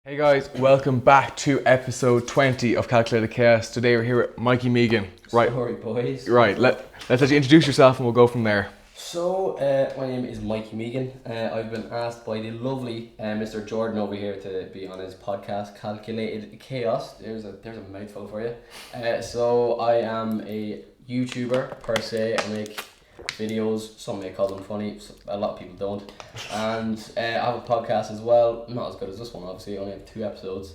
Hey guys, welcome back to episode 20 of Calculated Chaos. Today we're here with Mikey Meegan. Right, Sorry, boys. let's let you introduce yourself and we'll go from there. So, my name is Mikey Meegan. I've been asked by the lovely Mr. Jordan over here to be on his podcast, Calculated Chaos. There's a mouthful for you. So I am a YouTuber per se. I make videos. Some may call them funny. A lot of people don't. And I have a podcast as well. Not as good as this one, obviously. I only have 2 episodes.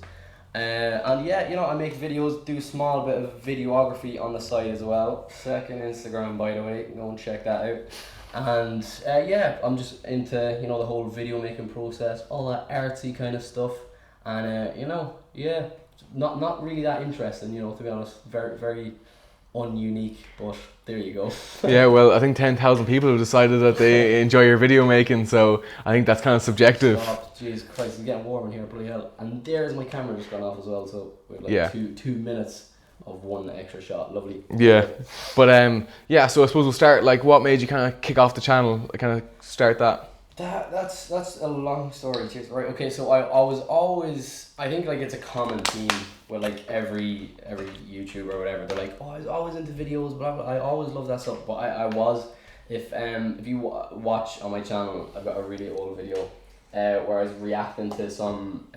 And yeah, I make videos, do a small bit of videography on the side as well. Second Instagram, by the way, go and check that out. And yeah, I'm just into, the whole video making process, all that artsy kind of stuff. And yeah, not really that interesting, to be honest. Very, very ununique, but there you go. Yeah, well, I think 10,000 people have decided that they enjoy your video making, so I think that's kind of subjective. Oh, Jesus Christ, it's getting warm in here, bloody hell. And there's my camera just gone off as well, so we have like Yeah. two minutes of one extra shot. Lovely. Yeah, but yeah, so I suppose we'll start, like, what made you kind of kick off the channel, kind of start that? That's a long story. Cheers. Right. Okay. So I was always, I think, like, it's a common theme with like every YouTuber or whatever. They're like, oh, I was always into videos, blah blah. I always loved that stuff. But I was, if you watch on my channel, I've got a really old video where I was reacting to some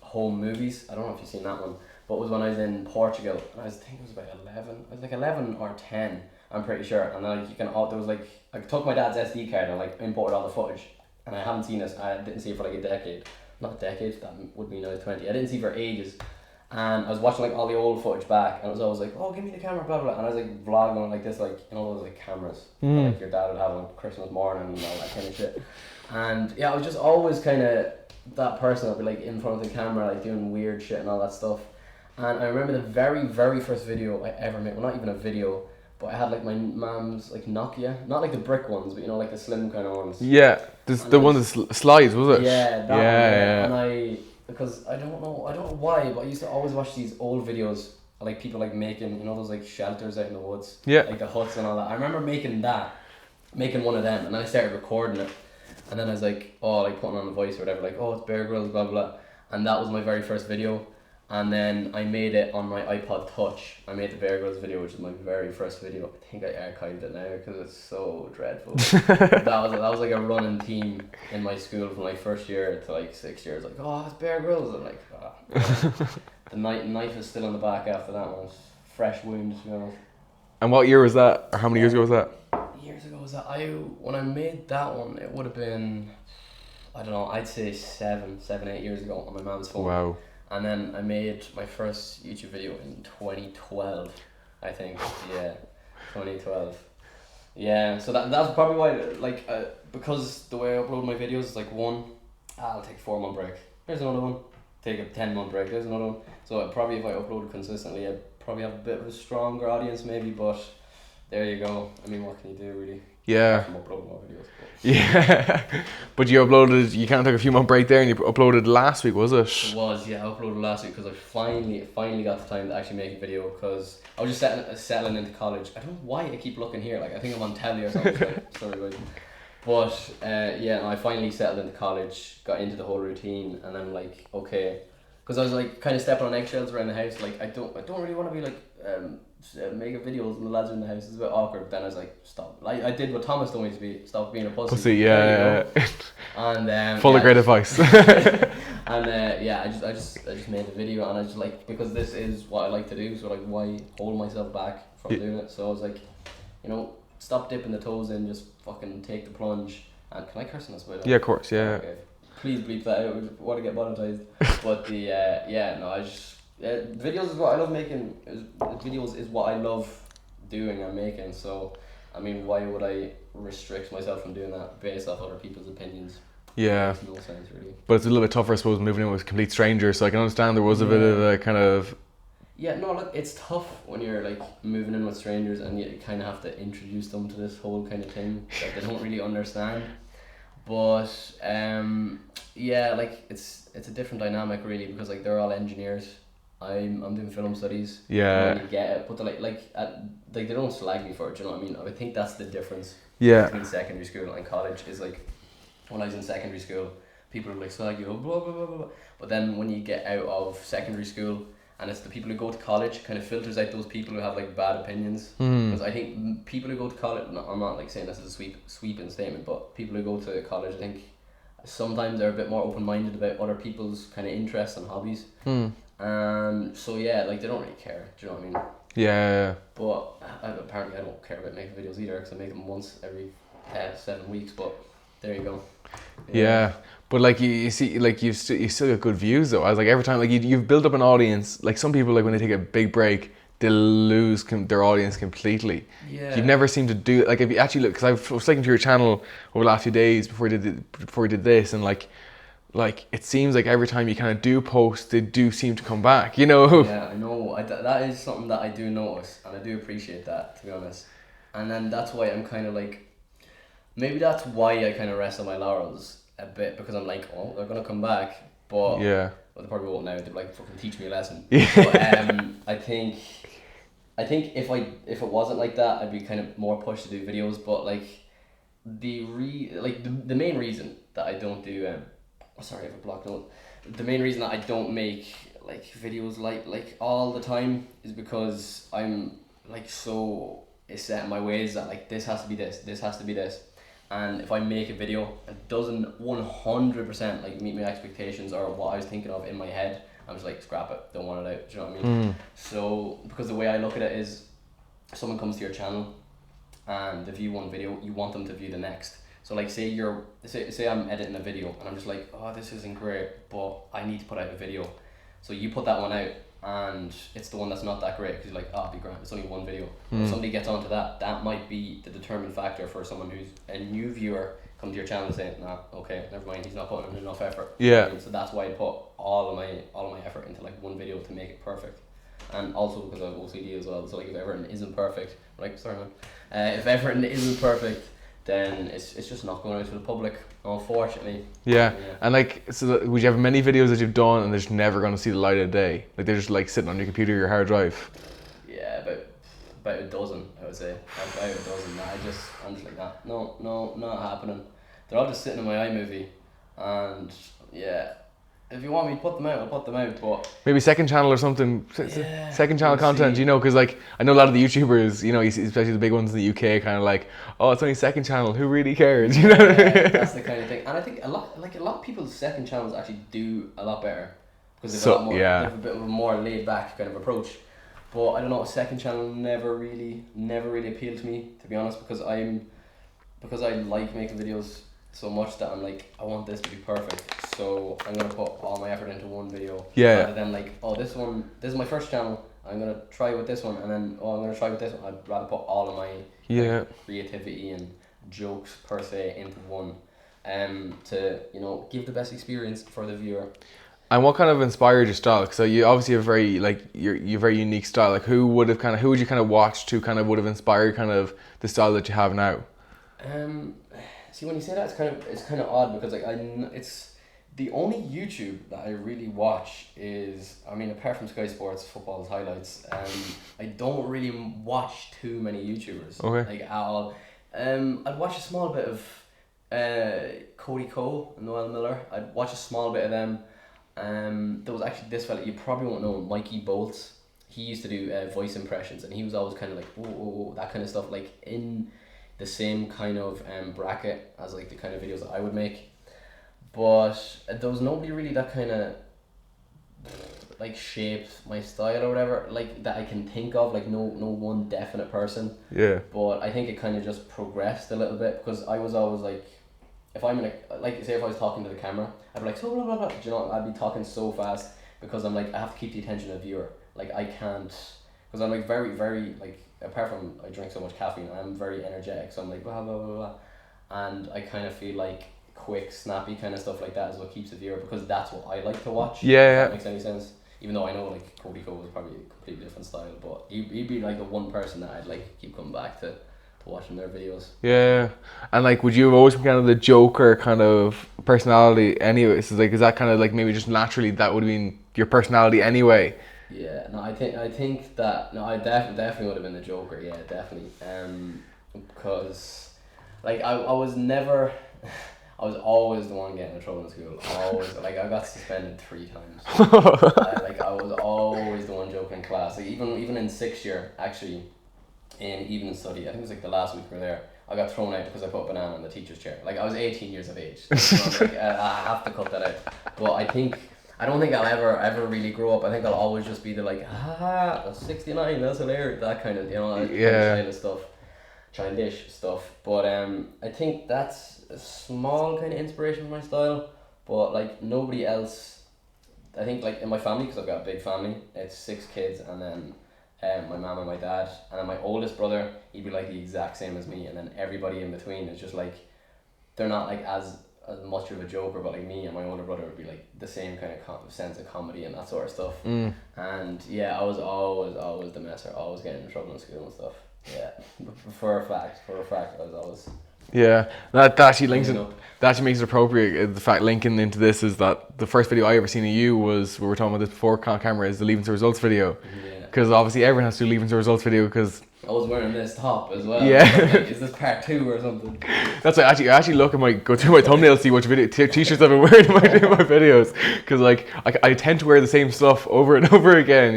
home movies. I don't know if you've seen that one, but it was when I was in Portugal. And I think it was about 11. I was like 11 or 10. I'm pretty sure. And then, like, there was like, I took my dad's SD card and like imported all the footage, and I haven't seen it. I didn't see it for like a decade. Not a decade. That would be now 20. I didn't see it for ages. And I was watching like all the old footage back, and it was always like, oh, give me the camera, blah blah. And I was like vlogging on like this, like, those like cameras that, like, your dad would have on Christmas morning and all that kind of shit. And yeah, I was just always kind of that person that'd be like in front of the camera, like doing weird shit and all that stuff. And I remember the very, very first video I ever made. Well, not even a video, but I had like my mum's like Nokia, not like the brick ones, but like the slim kind of ones. Yeah, the one that slides, was it? Yeah, that one, yeah. And because I don't know why, but I used to always watch these old videos of like people like making, those like shelters out in the woods. Yeah. Like the huts and all that. I remember making one of them, and then I started recording it, and then I was like, oh, like putting on the voice or whatever, like, oh, it's Bear Grylls, blah blah, and that was my very first video. And then I made it on my iPod Touch. I made the Bear Grylls video, which is my very first video. I think I archived it now because it's so dreadful. that was like a running theme in my school from like first year to like 6 years. Like, oh, it's Bear Grylls. I'm like, the knife is still on the back after that one. It's fresh wound, to be honest. And what year was that? Or how many years ago was that? Years ago was that? When I made that one, it would have been, I don't know, I'd say 7, 8 years ago on my mom's phone. Wow. And then I made my first YouTube video in 2012, I think. Yeah, 2012. Yeah, so that's probably why, like, because the way I upload my videos is like, I'll take a 4-month break. There's another one. Take a 10-month break. There's another one. So probably if I upload consistently, I'd probably have a bit of a stronger audience maybe, but there you go. I mean, what can you do, really? Yeah. I'm uploading more videos. Yeah. But you kind of took a few month break there, and you uploaded last week, was it? It was, yeah. I uploaded last week because I finally got the time to actually make a video, because I was just settling into college. I don't know why I keep looking here. Like, I think I'm on telly or something. Sorry, guys. But yeah, no, I finally settled into college, got into the whole routine, and then like, okay, because I was like kind of stepping on eggshells around the house. Like, I don't really want to be like making videos and the lads are in the house. It's a bit awkward. Then I was like, stop. I did what Thomas told me to be. Stop being a pussy. Pussy, yeah. And full of great advice. And yeah, I just made the video, and I just like, because this is what I like to do. So like, why hold myself back from doing it? So I was like, stop dipping the toes in. Just fucking take the plunge. And can I curse on this? Yeah, of course. Yeah. Okay. Please bleep that out. I want to get monetized. But the I just. Videos is what I love making. Videos is what I love doing and making. So, I mean, why would I restrict myself from doing that based off other people's opinions? Yeah. It makes no sense, really. But it's a little bit tougher, I suppose, moving in with complete strangers. So I can understand there was a bit of a kind of. Yeah, no, look, it's tough when you're like moving in with strangers and you kind of have to introduce them to this whole kind of thing that they don't really understand. But yeah, like it's a different dynamic, really, because like they're all engineers. I'm doing film studies. Yeah. You get it, but they don't slag me for it. Do you know what I mean? I think that's the difference. Yeah. Between secondary school and college is like, when I was in secondary school, people are like slag you, blah blah blah blah. But then when you get out of secondary school, and it's the people who go to college, kind of filters out those people who have like bad opinions. Because I think people who go to college, no, I'm not like saying this is a sweeping statement, but people who go to college, I think sometimes they're a bit more open minded about other people's kind of interests and hobbies. So yeah, like they don't really care. Do you know what I mean? Yeah. But apparently I don't care about making videos either, because I make them once every 7 weeks. But there you go. Yeah. But like you see, like you still get good views though. I was like every time, like you've built up an audience. Like some people, like when they take a big break, they'll lose their audience completely. Yeah. You've never seemed to do, like if you actually look, because I was looking through your channel over the last few days before we did this, and like it seems like every time you kind of do post, they do seem to come back, you know? Yeah, I know. That is something that I do notice, and I do appreciate that, to be honest. And then that's why I'm kind of like, maybe that's why I kind of rest on my laurels a bit, because I'm like, oh, they're gonna come back, but Yeah. well, they probably won't now. They're like, fucking teach me a lesson. Yeah. But I think if it wasn't like that, I'd be kind of more pushed to do videos. But like the main reason that I don't do sorry, I have a block note. The main reason that I don't make like videos like all the time is because I'm like so set in my ways that like this has to be this has to be this. And if I make a video that doesn't 100% like meet my expectations or what I was thinking of in my head, I'm just like, scrap it, don't want it out. Do you know what I mean? So because the way I look at it is, someone comes to your channel and they view one video, you want them to view the next. So like say I'm editing a video and I'm just like, oh, this isn't great, but I need to put out a video. So you put that one out and it's the one that's not that great because you're like, oh, it'll be grand, it's only one video. If somebody gets onto that might be the determining factor for someone who's a new viewer, come to your channel and say, nah, okay, never mind, he's not putting in enough effort. Yeah. So that's why I put all of my effort into like one video to make it perfect. And also because I have OCD as well, so like if everything isn't perfect, like sorry man, if everything isn't perfect, then it's just not going out to the public, unfortunately. Yeah. And like, so would you have many videos that you've done and they're just never going to see the light of day? Like they're just like sitting on your computer or your hard drive? Yeah, about a dozen, I would say. About a dozen. I'm just like, nah, no, not happening. They're all just sitting in my iMovie, and yeah, if you want me to put them out, I'll put them out, but Maybe second channel or something, yeah, second channel we'll content, see. you know, because like I know a lot of the YouTubers, you know, especially the big ones in the UK, kind of like, oh, it's only second channel, who really cares, you know? Yeah, that's the kind of thing. And I think a lot of people's second channels actually do a lot better because they've they have a bit of a more laid back kind of approach. But I don't know, a second channel never really appealed to me, to be honest, because I like making videos so much that I'm like, I want this to be perfect, so I'm gonna put all my effort into one video. Yeah. Rather than like, oh, this is my first channel, I'm gonna try with this one, and then I'm gonna try with this one. I'd rather put all of my creativity and jokes per se into one, to give the best experience for the viewer. And what kind of inspired your style? So you obviously have very like your very unique style. Like who would you kind of watch to kind of would have inspired kind of the style that you have now? See, when you say that, it's kind of odd because like it's the only YouTube that I really watch is, I mean, apart from Sky Sports football's highlights, I don't really watch too many YouTubers. Okay. Like at all. I'd watch a small bit of Cody Cole and Noel Miller. I'd watch a small bit of them. There was actually this fella, you probably won't know him, Mikey Bolts. He used to do voice impressions, and he was always kind of like, oh, that kind of stuff, like in the same kind of bracket as like the kind of videos that I would make. But there was nobody really that kind of like shaped my style or whatever, like that I can think of, like no one definite person. Yeah. But I think it kind of just progressed a little bit because I was always like, if I'm in say if I was talking to the camera, I'd be like, so blah blah blah. Do you know, I'd be talking so fast because I'm like, I have to keep the attention of the viewer. Like I can't, because I'm like very very like, apart from I drink so much caffeine, I'm very energetic. So I'm like blah blah blah blah, and I kind of feel like quick, snappy kind of stuff like that is what keeps the viewer, because that's what I like to watch. Yeah. If that makes any sense. Even though I know like Cody Cole was probably a completely different style, but he'd be like the one person that I'd like keep coming back to watching their videos. Yeah. And like, would you have always been kind of the Joker kind of personality anyway? So like, is that kind of like maybe just naturally that would have been your personality anyway? Yeah, no, I think that, no, I definitely would have been the Joker, yeah, definitely. Because like I was never I was always the one getting in trouble in school. Always, like I got suspended 3 times. I was always the one joking in class. Like even in 6th year, actually, in evening study, I think it was like the last week we were there. I got thrown out because I put a banana in the teacher's chair. Like I was 18 years of age. So like, I have to cut that out. But I don't think I'll ever really grow up. I think I'll always just be the like, that's 69, that's hilarious, that kind of, that kind of stuff, childish stuff. But I think that's a small kind of inspiration for my style. But like nobody else, I think like in my family, because I've got a big family, it's 6 kids, and then my mum and my dad, and then my oldest brother, he'd be like the exact same as me, and then everybody in between is just like, they're not like as much of a joker, but like me and my older brother would be like the same kind of sense of comedy and that sort of stuff. And yeah, I was always the messer, always getting in trouble in school and stuff. Yeah, for a fact, I was always. Yeah, that actually links it. That actually makes it appropriate. The fact linking into this is that the first video I ever seen of you was, we were talking about this before camera, is the Leaving the Results video. Because obviously everyone has to do Leaving the Results video because I was wearing this top as well. Yeah. Like, is this part 2 or something? That's why I actually look at go through my thumbnails, see which video t-shirts I've been wearing in my videos, because like I tend to wear the same stuff over and over again,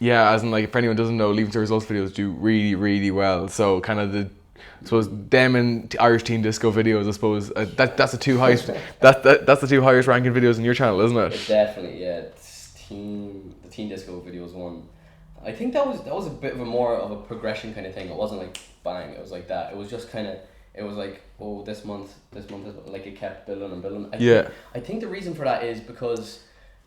Yeah, as in like if anyone doesn't know, Leaving the Results videos do really, really well. So kind of I suppose them and Irish Teen Disco videos, I suppose that's the 2 highest that's the 2 highest ranking videos in your channel, isn't it? It's definitely, yeah. The Teen Disco videos one. I think that was a bit of a more of a progression kind of thing. It wasn't like bang, it was like that. It was just kind of, it was like, oh, this month, like it kept building and building. I think the reason for that is because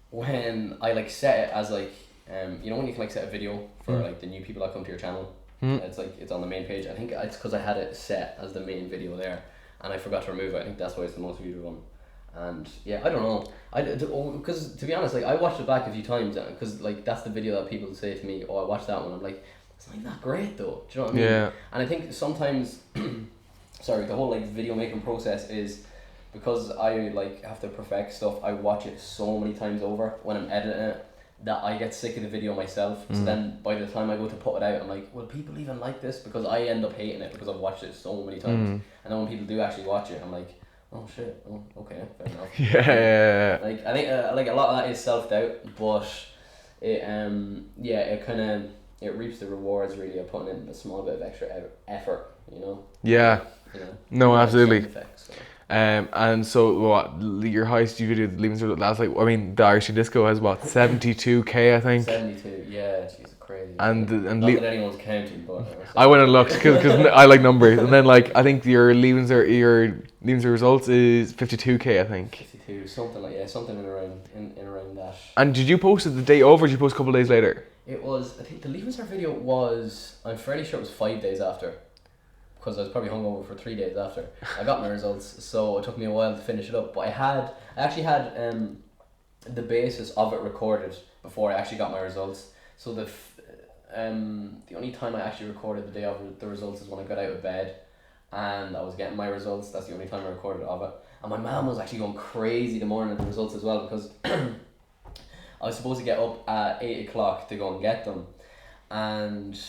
when I like set it as like, when you can like set a video for like the new people that come to your channel, it's like, it's on the main page. I think it's because I had it set as the main video there and I forgot to remove it. I think that's why it's the most viewed one. And yeah, I don't know. Because to be honest, like I watched it back a few times because like that's the video that people say to me, oh, I watched that one. I'm like, it's not that great though. Do you know what I mean? Yeah. And I think sometimes, sorry, the whole like video making process is because I like have to perfect stuff. I watch it so many times over when I'm editing it that I get sick of the video myself. So then by the time I go to put it out, I'm like, will people even like this? Because I end up hating it because I've watched it so many times. And then when people do actually watch it, I'm like, oh shit, oh, okay, fair enough. Yeah. Like I think like a lot of that is self-doubt, but it it kind of, it reaps the rewards really of putting in a small bit of extra effort, Yeah. No, absolutely. Effects, so. And so what, your highest video, Leaving the last, like, I mean, the Irish Disco has what, 72k, I think. 72, yeah, she's crazy. And not that anyone's counting, but I went and looked because I like numbers, and then like I think your Leaving the Results is 52k, I think. 52, something like something in around that. And did you post it the day over? Or did you post a couple of days later? It was, I think the Leaving Cert video was, I'm fairly sure it was 5 days after. Because I was probably hungover for 3 days after I got my results, so it took me a while to finish it up. But I actually had the basis of it recorded before I actually got my results. So the only time I actually recorded the day of the results is when I got out of bed, and I was getting my results. That's the only time I recorded of it. And my mum was actually going crazy the morning of the results as well, because I was supposed to get up at 8 o'clock to go and get them. And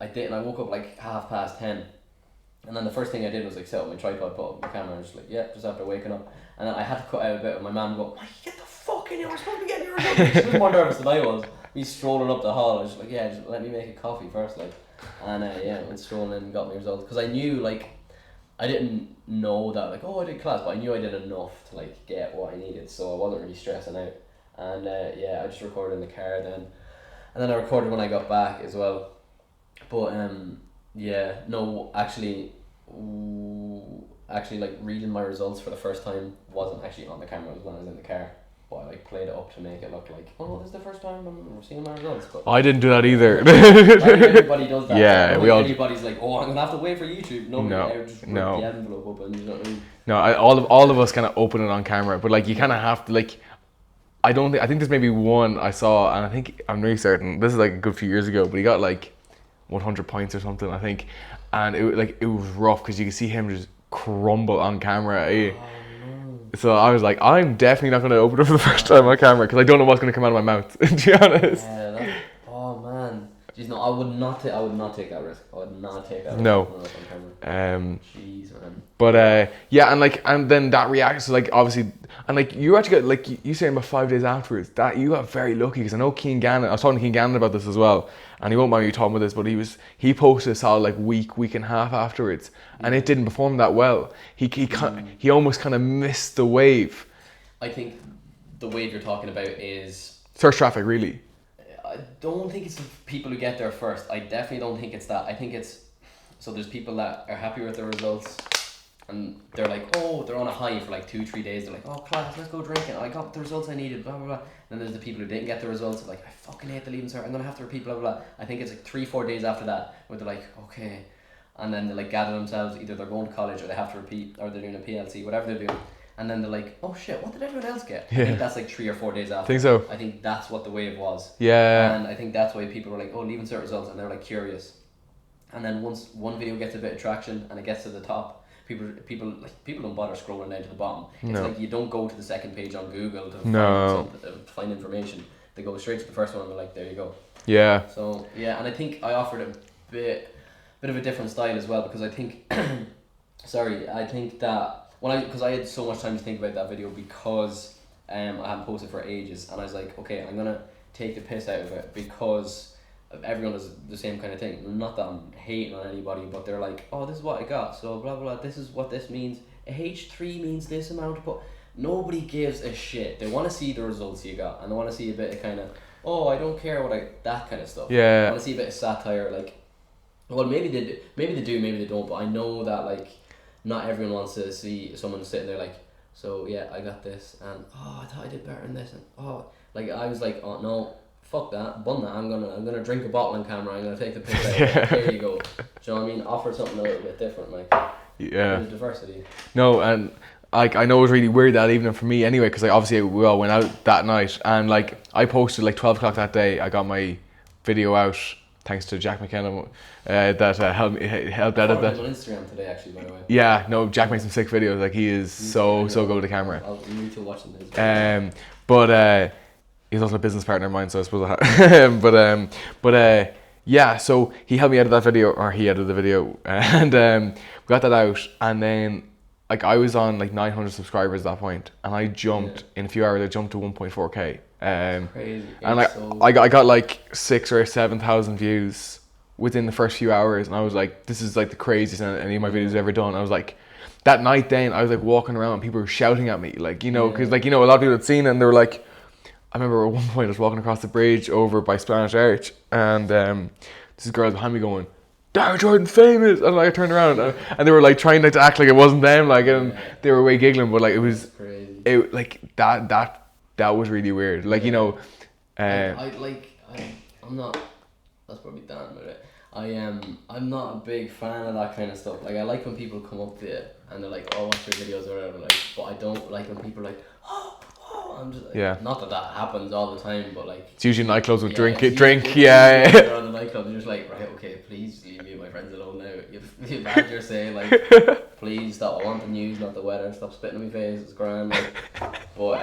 I did, and I woke up like 10:30, and then the first thing I did was like set up my tripod, put up my camera, and just like just after waking up, and then I had to cut out a bit of my mum go, Mikey, get the fuck in here, we're supposed to be getting your results. She was more nervous than I was. Me strolling up the hall, I was just like, just let me make a coffee first, like, and went strolling in and got my results, because I knew like, I didn't know that like, oh, I did class, but I knew I did enough to like get what I needed, so I wasn't really stressing out, and I just recorded in the car then. And then I recorded when I got back as well. But actually like reading my results for the first time wasn't actually on the camera, it was when I was in the car. But I like played it up to make it look like, oh, this is the first time I'm seeing my results. But I didn't do that either. Everybody does that. Yeah, everybody's like, oh, I'm gonna have to wait for YouTube. Nobody just rip the envelope open, you know what I mean? No, all of us kind of open it on camera, but like you kind of have to like. I think there's maybe one I saw, and I think I'm really certain this is like a good few years ago, but he got like 100 points or something, I think, and it was rough because you could see him just crumble on camera. So I was like, I'm definitely not going to open it for the first time on camera because I don't know what's going to come out of my mouth. To be honest. Oh man. Jeez, no, I would not take that risk. I would not take that risk. No. On camera. Jeez, man. But yeah, and then that reaction, so like obviously, and like you actually got like you saying about 5 days afterwards that you got very lucky because I know Keane Gannon. I was talking to Keane Gannon about this as well, and he won't mind me talking about this, but he posted a solid like week and a half afterwards, and it didn't perform that well. He almost kind of missed the wave. I think the wave you're talking about is Search traffic, really. I don't think it's the people who get there first. I definitely don't think it's that. I think it's so there's people that are happy with their results and they're like, oh, they're on a high for like 2-3 days. They're like, oh class, let's go drinking. I got the results I needed, blah blah blah. And then there's the people who didn't get the results, like I fucking hate the leaving cert. I'm gonna have to repeat blah blah blah. I think it's like 3-4 days after that where they're like, okay, and then they like gather themselves. Either they're going to college or they have to repeat or they're doing a PLC, whatever they're doing. And then they're like, oh shit, what did everyone else get? I think that's like 3 or 4 days after. I think so. I think that's what the wave was. Yeah. And I think that's why people were like, oh, leaving cert results, and they're like curious. And then once one video gets a bit of traction and it gets to the top, people don't bother scrolling down to the bottom. It's like you don't go to the second page on Google to find information. They go straight to the first one and they're like, there you go. Yeah. So yeah, and I think I offered a bit of a different style as well because I think, I think that because I had so much time to think about that video because I hadn't posted for ages, and I was like, okay, I'm gonna take the piss out of it because everyone does the same kind of thing. Not that I'm hating on anybody, but they're like, oh, this is what I got, so blah blah blah. This is what this means. A H3 means this amount, but nobody gives a shit. They want to see the results you got, and they want to see a bit of kind of, oh, I don't care that kind of stuff. Yeah. I want to see a bit of satire, like, well, maybe they do, maybe they don't, but I know that like. Not everyone wants to see someone sitting there like, so yeah, I got this, and oh, I thought I did better than this, and oh, like I was like, oh no, fuck that, bun that, I'm gonna drink a bottle on camera, I'm gonna take the piss out. Yeah. There you go. Do you know what I mean? Offer something a little bit different, like. Yeah. There's diversity. No, and like I know it was really weird that evening for me anyway, because like obviously we all went out that night, and like I posted like 12 o'clock that day. I got my video out. Thanks to Jack McKenna that helped edit that. On Instagram today, actually, by the way. Yeah, no, Jack makes some sick videos. Like he is so good with the camera. I'll need to watch them. But he's also a business partner of mine, so I suppose yeah. So he helped me edit that video, or he edited the video, and we got that out, and then like I was on like 900 subscribers at that point, and I jumped in a few hours. I jumped to 1.4k. Crazy. And like I got like 6,000 or 7,000 views within the first few hours, and I was like, this is like the craziest any of my videos I've ever done. I was like, that night then I was like walking around and people were shouting at me, like, you know, because like, you know, a lot of people had seen it and they were like, I remember at one point I was walking across the bridge over by Spanish Arch, and this girl behind me going, Daragh Jordan famous, and like I turned around and they were like trying to act like it wasn't them, like, and they were way giggling, but like it was crazy. It like that was really weird, like, you know. I'm not. That's probably Dan, but I'm not a big fan of that kind of stuff. Like I like when people come up to you and they're like, "Oh, watch your videos" or whatever. Like, but I don't like when people are like, "Oh." I'm just like, not that happens all the time, but like it's usually nightclubs with drink. On the nightclub, you're just like, right, okay, please leave me and my friends alone now. You've had your say, like, please stop. I want the news, not the weather. Stop spitting on my face. It's grand. Like, but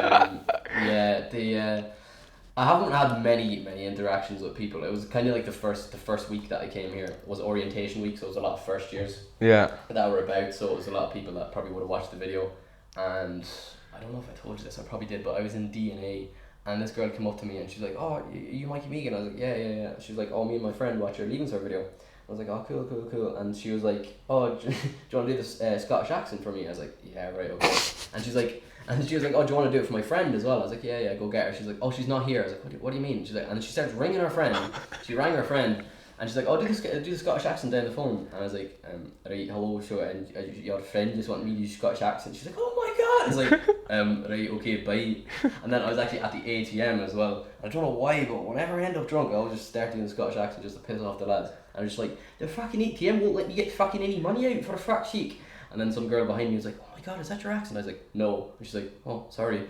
I haven't had many interactions with people. It was kind of like the first week that I came here was orientation week, so it was a lot of first years. Yeah. That were about, so it was a lot of people that probably would have watched the video, and I don't know if I told you this, I probably did, but I was in DNA, and this girl came up to me and she's like, oh, you Mikey Meegan? I was like, yeah. She was like, oh, me and my friend watch your leaving cert video. I was like, oh, cool. And she was like, oh, do you want to do this Scottish accent for me? I was like, yeah, right, okay. And she was like, oh, do you want to do it for my friend as well? I was like, yeah, go get her. She's like, oh, she's not here. I was like, what do you mean? She's like, and she starts ringing her friend. She rang her friend. And she's like, oh, do the Scottish accent down the phone. And I was like, right, hello, sure, and your friend just wanted me to do Scottish accent. She's like, oh my god. It's like, right, okay, bye. And then I was actually at the ATM as well. I don't know why, but whenever I end up drunk, I always just start doing the Scottish accent just to piss off the lads. And I'm just like, the fucking ATM won't let me get fucking any money out for a fuck's sake. And then some girl behind me was like, oh my god, is that your accent? I was like, no. And she's like, oh, sorry.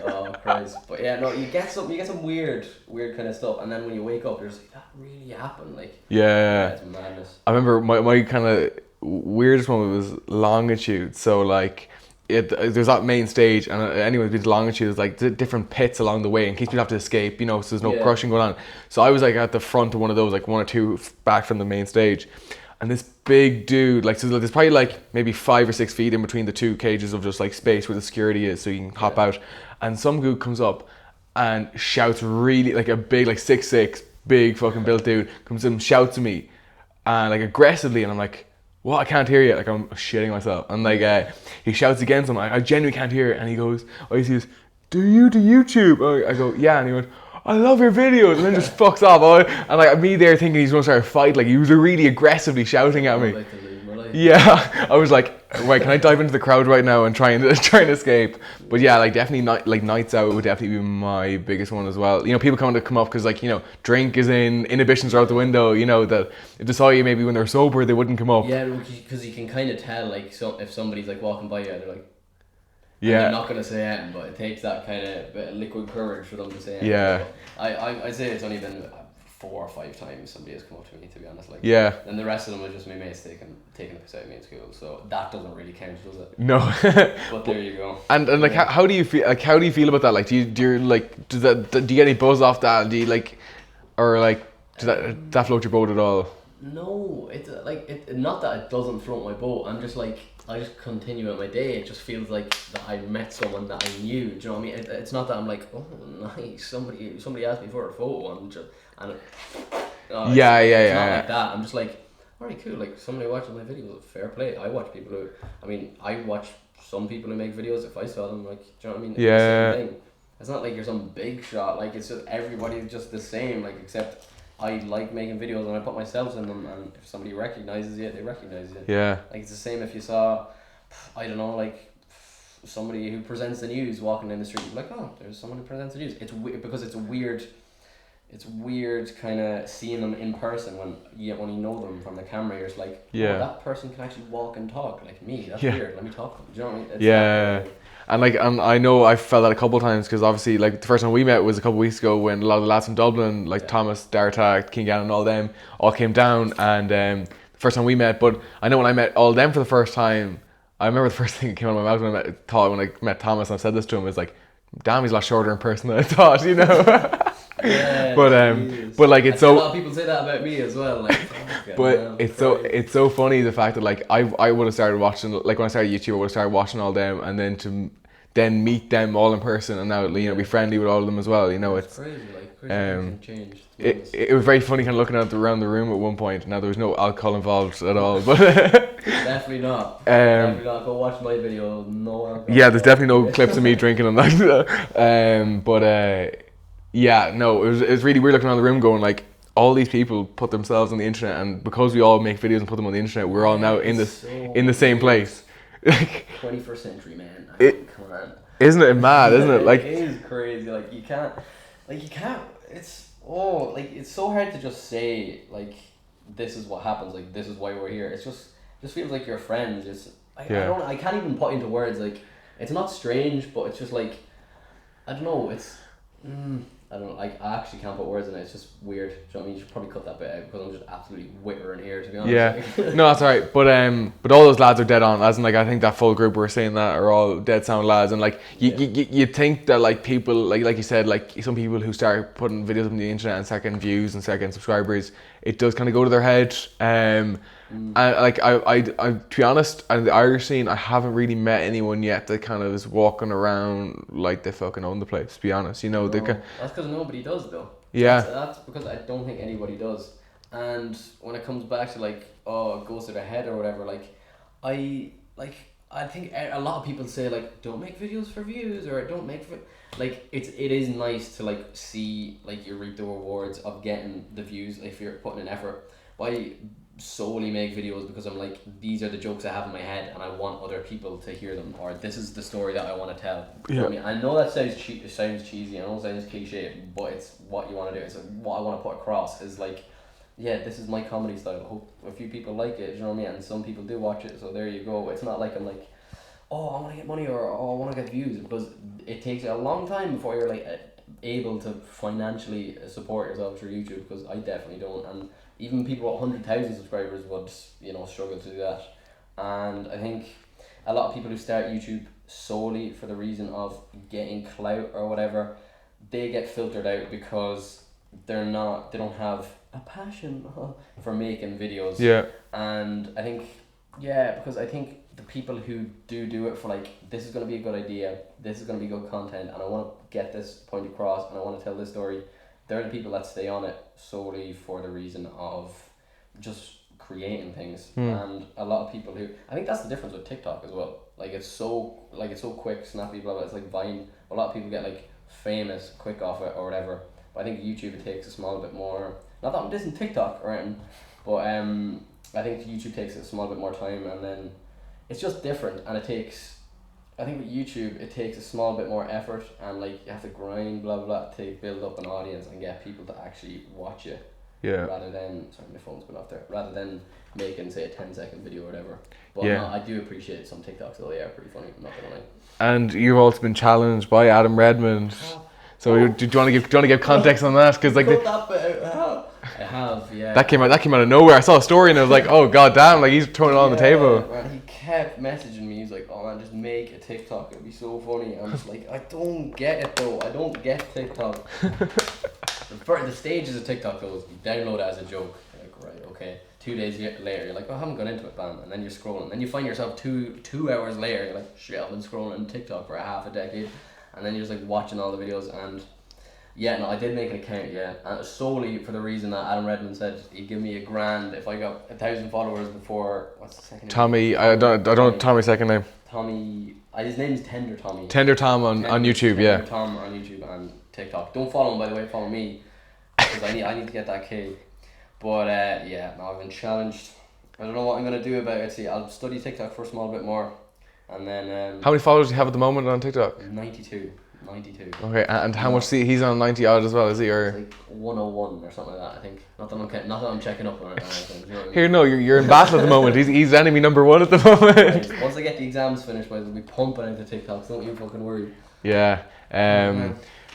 Oh, Christ. But yeah, no, you get some weird kind of stuff, and then when you wake up, you're just like, that really happened, like. Yeah. It's madness. I remember my kind of weirdest moment was longitude. So like, there's that main stage, and anyone who's along with you, there's like different pits along the way in case people have to escape, you know, so there's no crushing going on. So I was like at the front of one of those, like one or two back from the main stage, and this big dude, like, so there's probably like maybe 5 or 6 feet in between the two cages of just like space where the security is, so you can hop out, and some dude comes up and shouts really, like a big, like 6'6", big fucking built dude comes in and shouts at me, and like aggressively, and I'm like, what? I can't hear you. Like, I'm shitting myself. And like, he shouts again, so I'm like, I genuinely can't hear it. And he goes, he says, do you do YouTube? I go, yeah. And he went, I love your videos. And then just fucks off. And like, me there thinking he's going to start a fight. Like, he was really aggressively shouting at me. Yeah, I was like, right, can I dive into the crowd right now and try and escape? But yeah, like definitely nights out would definitely be my biggest one as well. You know, people come up because like, you know, drink is in, inhibitions are out the window. You know, that if they saw you maybe when they're sober, they wouldn't come up. Yeah, because you can kind of tell, like, so if somebody's like walking by you, they're like, yeah, they're not gonna say anything, but it takes that kind of bit of liquid courage for them to say anything. Yeah, I'd say it's only been 4 or 5 times somebody has come up to me, to be honest. Like, yeah. And the rest of them are just my mates taking the piss out of me in school. So that doesn't really count, does it? No. But there you go. And like, how do you feel? Like, how do you feel about that? Like, do you like, do you get any buzz off that? Do you like, or like, does that float your boat at all? No, it's like not that it doesn't float my boat. I'm just like, I just continue with my day. It just feels like that I met someone that I knew. Do you know what I mean? It's not that I'm like, oh nice, somebody asked me for a photo and it's not like that. I'm just like, alright, cool. Like, somebody watching my videos, fair play. I watch people who, I watch some people who make videos. If I saw them, like, do you know what I mean? It's the same thing. It's not like you're some big shot. Like, it's just everybody's just the same. Like, except I like making videos and I put myself in them, and if somebody recognizes you, they recognize you. Yeah. Like, it's the same if you saw, I don't know, like somebody who presents the news walking in the street. You're like, oh, there's someone who presents the news. It's weird because it's weird kind of seeing them in person when you know them from the camera. You're just like, oh, that person can actually walk and talk like me. That's weird. Let me talk to them. Do you know what I mean? It's And like, I know I felt that a couple of times because obviously, like, the first time we met was a couple of weeks ago when a lot of the lads from Dublin, like Thomas, Daragh, King Gann and all them, all came down, and the first time we met. But I know when I met all them for the first time, I remember the first thing that came out of my mouth when I met Thomas, and I've said this to him, is like, damn, he's a lot shorter in person than I thought, you know. Yeah, but like, it's so, a lot of people say that about me as well. Like, it's so funny the fact that like I would have started watching, like when I started YouTube, I would have started watching all them, and then meet them all in person, and now, you know, be friendly with all of them as well. You know, it's crazy. Like, crazy can change. It was very funny kind of looking around the room at one point. Now there was no alcohol involved at all, but definitely not. Definitely not. Go watch my video. No alcohol. Yeah, there's definitely no clips of me drinking and like that. Yeah, no, it was really weird looking around the room going like, all these people put themselves on the internet, and because we all make videos and put them on the internet, we're all now in the same place. Like, 21st century, man. Come on. Isn't it mad? Isn't it? Like, it is crazy. Like, you can't. It's so hard to just say like, this is what happens. Like, this is why we're here. It just feels like you're friends. I can't even put into words. Like, it's not strange, but it's just like, I don't know. I don't know, I actually can't put words in it. It's just weird. Do you know what I mean? You should probably cut that bit out because I'm just absolutely whittering here, to be honest. Yeah, no, that's alright. But all those lads are dead on. As in, like, I think that full group we were saying that are all dead sound lads. And like, you think that like people, like you said, like some people who start putting videos up on the internet and start getting views and start getting subscribers, it does kind of go to their head. And like, I to be honest, in the Irish scene, I haven't really met anyone yet that kind of is walking around like they fucking own the place, to be honest. You know, that's because nobody does, though. Yeah. That's because I don't think anybody does. And when it comes back to like, oh, it goes to their head or whatever, like, I think a lot of people say like, don't make videos for views, or don't make like, it is nice to like see like you reap the rewards of getting the views if you're putting an effort. But I solely make videos because I'm like, these are the jokes I have in my head and I want other people to hear them, or this is the story that I want to tell. You know what I mean? I know that sounds cheesy, I know it sounds cliche, but it's what you want to do. It's like, what I want to put across is like, yeah, this is my comedy style. I hope a few people like it, you know what I mean? And some people do watch it, so there you go. It's not like I'm like, oh, I want to get money, or oh, I want to get views, because it takes a long time before you're like able to financially support yourself through YouTube, because I definitely don't, and even people with 100,000 subscribers would, you know, struggle to do that. And I think a lot of people who start YouTube solely for the reason of getting clout or whatever, they get filtered out because they don't have a passion for making videos. Yeah. And I think, because I think the people who do it for like, this is going to be a good idea, this is going to be good content, and I want to get this point across, and I want to tell this story, they're the people that stay on it solely for the reason of just creating things. And a lot of people who, I think that's the difference with TikTok as well. Like it's so quick, snappy, blah blah. It's like Vine. A lot of people get like famous quick off it or whatever. But I think YouTube, it takes a small bit more. Not that this isn't TikTok or anything, but I think YouTube takes a small bit more time, and then it's just different. And it takes, I think with YouTube, it takes a small bit more effort, and like you have to grind, blah blah, to build up an audience and get people to actually watch you. Yeah. Rather than, sorry, my phone's been off there. Rather than making, say, a 10-second video or whatever. But Yeah. no, I do appreciate some TikToks though. They are pretty funny. I'm not gonna lie. And you've also been challenged by Adam Redmond. So do you want to give context on that? Because like Cut that bit out. I have, yeah. that came out of nowhere. I saw a story and I was like, oh god damn, like he's throwing it on the table. Man, he kept messaging me. He's like, oh man, just make a TikTok. It'd be so funny. I'm just like, I don't get it though. I don't get TikTok. The stages of TikTok though is you download it as a joke. You're like, right, okay. 2 days later, you're like, oh, I haven't gone into it, bam. And then you're scrolling. Then you find yourself two hours later, you're like, shit, I've been scrolling TikTok for a half a decade. And then you're just like watching all the videos. And yeah, no, I did make an account, yeah. And it was solely for the reason that Adam Redmond said he'd give me $1,000 if I got 1,000 followers before, what's the second name? Tommy, I don't know Tommy's second name. Tommy, his name's Tender Tommy. Tender Tom on YouTube, Tender yeah. Tom on YouTube and TikTok. Don't follow him, by the way, follow me. Because I need to get that K. But yeah, no, I've been challenged. I don't know what I'm going to do about it. See, I'll study TikTok for a small bit more. And then... How many followers do you have at the moment on TikTok? 92. Okay, and how much, he's on 90 odd as well, is he? Or it's like 101 or something like that, I think. Not that I'm checking up on it or anything. You know what I mean? Here, no, you're in battle at the moment. He's enemy number one at the moment. Right, once I get the exams finished, I'll be pumping out the TikToks. Don't you fucking worry. Yeah.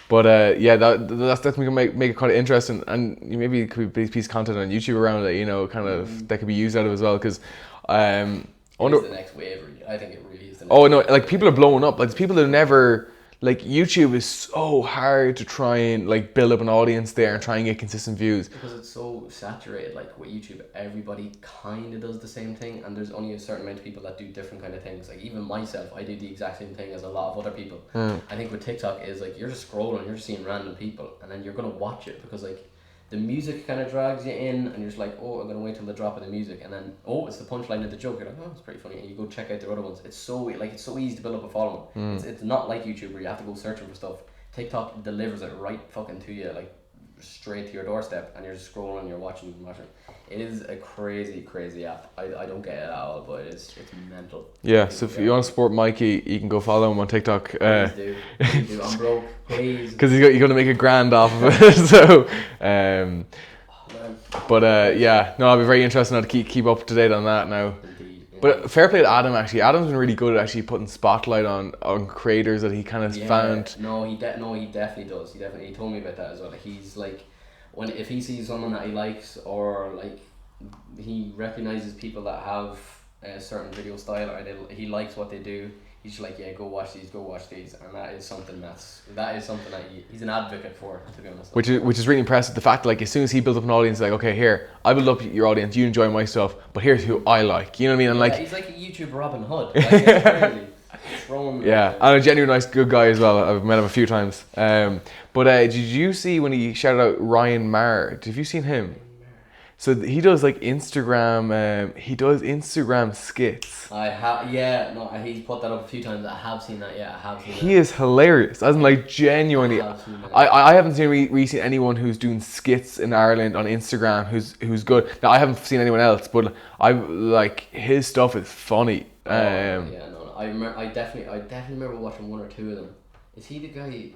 But yeah, that's definitely gonna make it quite interesting, and maybe it could be a piece of content on YouTube around it. You know, kind of that could be used out of as well, because it's the next wave. Really. I think it really is the next oh no, wave. like people are blowing up. Like people that never. Like YouTube is so hard to try and like build up an audience there and try and get consistent views. Because it's so saturated, like with YouTube, everybody kind of does the same thing, and there's only a certain amount of people that do different kind of things. Like even myself, I do the exact same thing as a lot of other people. I think with TikTok is like you're just scrolling, you're just seeing random people, and then you're gonna watch it because like the music kind of drags you in, and you're just like, oh, I'm gonna wait till the drop of the music, and then oh, it's the punchline of the joke. You're like, oh, it's pretty funny, and you go check out their other ones. It's so easy to build up a following. It's not like YouTube where you have to go searching for stuff. TikTok delivers it right fucking to you, like straight to your doorstep, and you're just scrolling, you're watching. It is a crazy app. I don't get it at all, but it's mental. Yeah, so if you want to support Mikey, you can go follow him on TikTok. Please do. I'm broke. Please. Because you're going to make $1,000 off of it. So, but yeah, no, I'll be very interested now to keep up to date on that now. Indeed. But fair play to Adam, actually. Adam's been really good at actually putting spotlight on creators that he kind of found. No, he definitely does. He told me about that as well. He's like, if he sees someone that he likes, or like he recognizes people that have a certain video style, or he likes what they do, he's just like, yeah, go watch these, and that is something that he's an advocate for, to be honest. Which is really impressive. The fact that like as soon as he builds up an audience, like, okay, here, I build up your audience, you enjoy my stuff, but here's who I like. You know what I mean? And like, he's like a YouTube Robin Hood. Like, it's crazy. Yeah, and a genuine nice, good guy as well. I've met him a few times. But did you see when he shouted out Ryan Marr? Have you seen him? So he does like Instagram. He does Instagram skits. I have, yeah. No, he's put that up a few times. I have seen that. Yeah, I have seen that. He is hilarious. As in, like, genuinely. I haven't seen recently anyone who's doing skits in Ireland on Instagram who's good. Now I haven't seen anyone else, but I like his stuff is funny. Yeah, no, I definitely remember watching one or two of them. Is he the guy?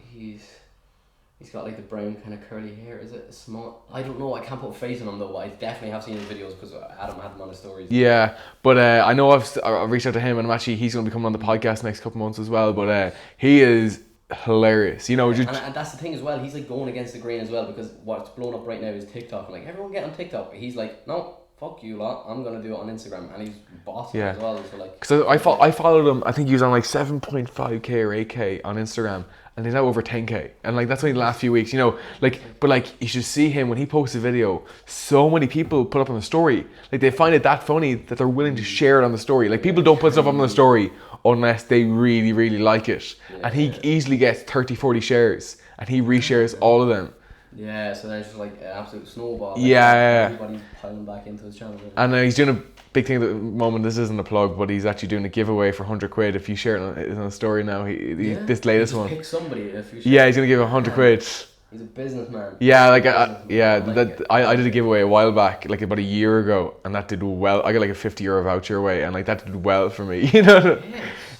He's got like the brown kind of curly hair. Is it small? I don't know. I can't put a face on him though. But I definitely have seen his videos because Adam had them on his stories. Yeah, but I know I've reached out to him, and he's going to be coming on the podcast next couple months as well. But he is hilarious. You know, and that's the thing as well. He's like going against the grain as well, because what's blown up right now is TikTok. Like everyone get on TikTok. He's like, no, fuck you lot, I'm gonna do it on Instagram, and he's bossing Yeah. as well. So like, Because I followed him. I think he was on like 7.5k or 8k on Instagram, and he's now over 10k. And like that's only the last few weeks, you know. Like, but like you should see him when he posts a video. So many people put up on the story. Like they find it that funny that they're willing to share it on the story. Like people don't put stuff up on the story unless they really, really like it. And he easily gets 30, 40 shares, and he reshares all of them. yeah, so then it's just like an absolute snowball. Like, Yeah. everybody's piling back into his channel. And he's doing a big thing at the moment. This isn't a plug, but he's actually doing a giveaway for 100 quid if you share it on a story now. This latest one. Pick somebody if you. Yeah, he's gonna give 100 quid. He's a businessman. Yeah, like I did a giveaway a while back, like about a year ago, and that did well. I got like a €50 voucher away, and like that did well for me. You know.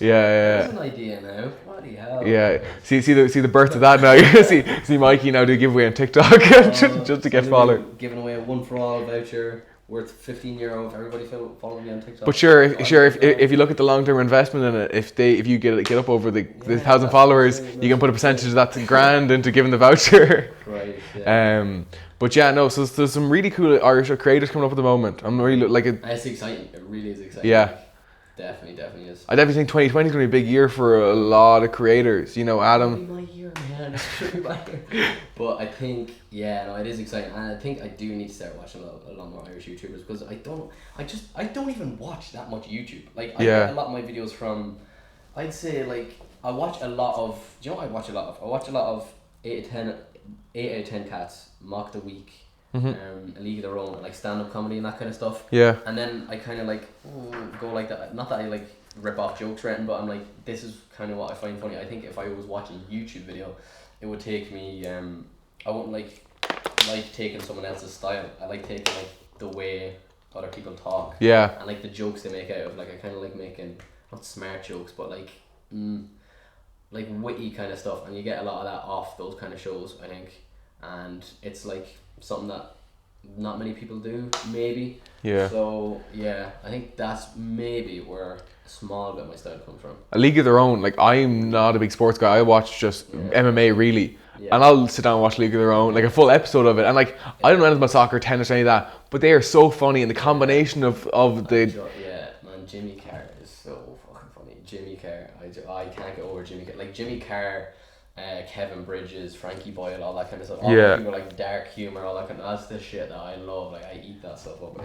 Yeah. That's an idea now. Bloody hell. Yeah. See the birth of that now. You're gonna see Mikey now do a giveaway on TikTok just to get followed. Giving away a 1-for-all voucher worth €15 if everybody follow me on TikTok. But sure, if you look at the long-term investment in it, if you get up over the 1,000 followers, you can put a percentage of that grand into giving the voucher. Right. Yeah. But yeah, no. So there's some really cool Irish creators coming up at the moment. I'm really like it. It's exciting. It really is exciting. Yeah. Definitely is. I definitely think 2020 is going to be a big year for a lot of creators. You know, Adam. My year, man. It should be my year. But I think, it is exciting, and I think I do need to start watching a lot more Irish YouTubers because I don't even watch that much YouTube. Like I get a lot of my videos from, I'd say like I watch a lot of. Do you know what I watch a lot of? I watch a lot of 8 out of 10 cats, Mock the Week. A League of Their Own, and like stand-up comedy and that kind of stuff. Yeah. And then I kind of like go like that. Not that I like rip off jokes or anything, but I'm like, this is kind of what I find funny. I think if I was watching a YouTube video, it would take me. I wouldn't like taking someone else's style. I like taking like the way other people talk. Yeah. And like the jokes they make out of. Like I kind of like making not smart jokes, but like witty kind of stuff, and you get a lot of that off those kind of shows, I think. And it's like something that not many people do, maybe. Yeah. So yeah, I think that's maybe where a small bit of my style comes from. A League of Their Own. Like I'm not a big sports guy. I watch just MMA really, and I'll sit down and watch League of Their Own, like a full episode of it. And like I don't know anything about soccer, tennis, or any of that, but they are so funny, and the combination of the. Yeah, man, Jimmy Carr is so fucking funny. Jimmy Carr, I can't get over Jimmy Carr. Like Jimmy Carr. Kevin Bridges, Frankie Boyle, all that kind of stuff. All that people like dark humor, all that kind of. That's the shit that I love. Like I eat that stuff up.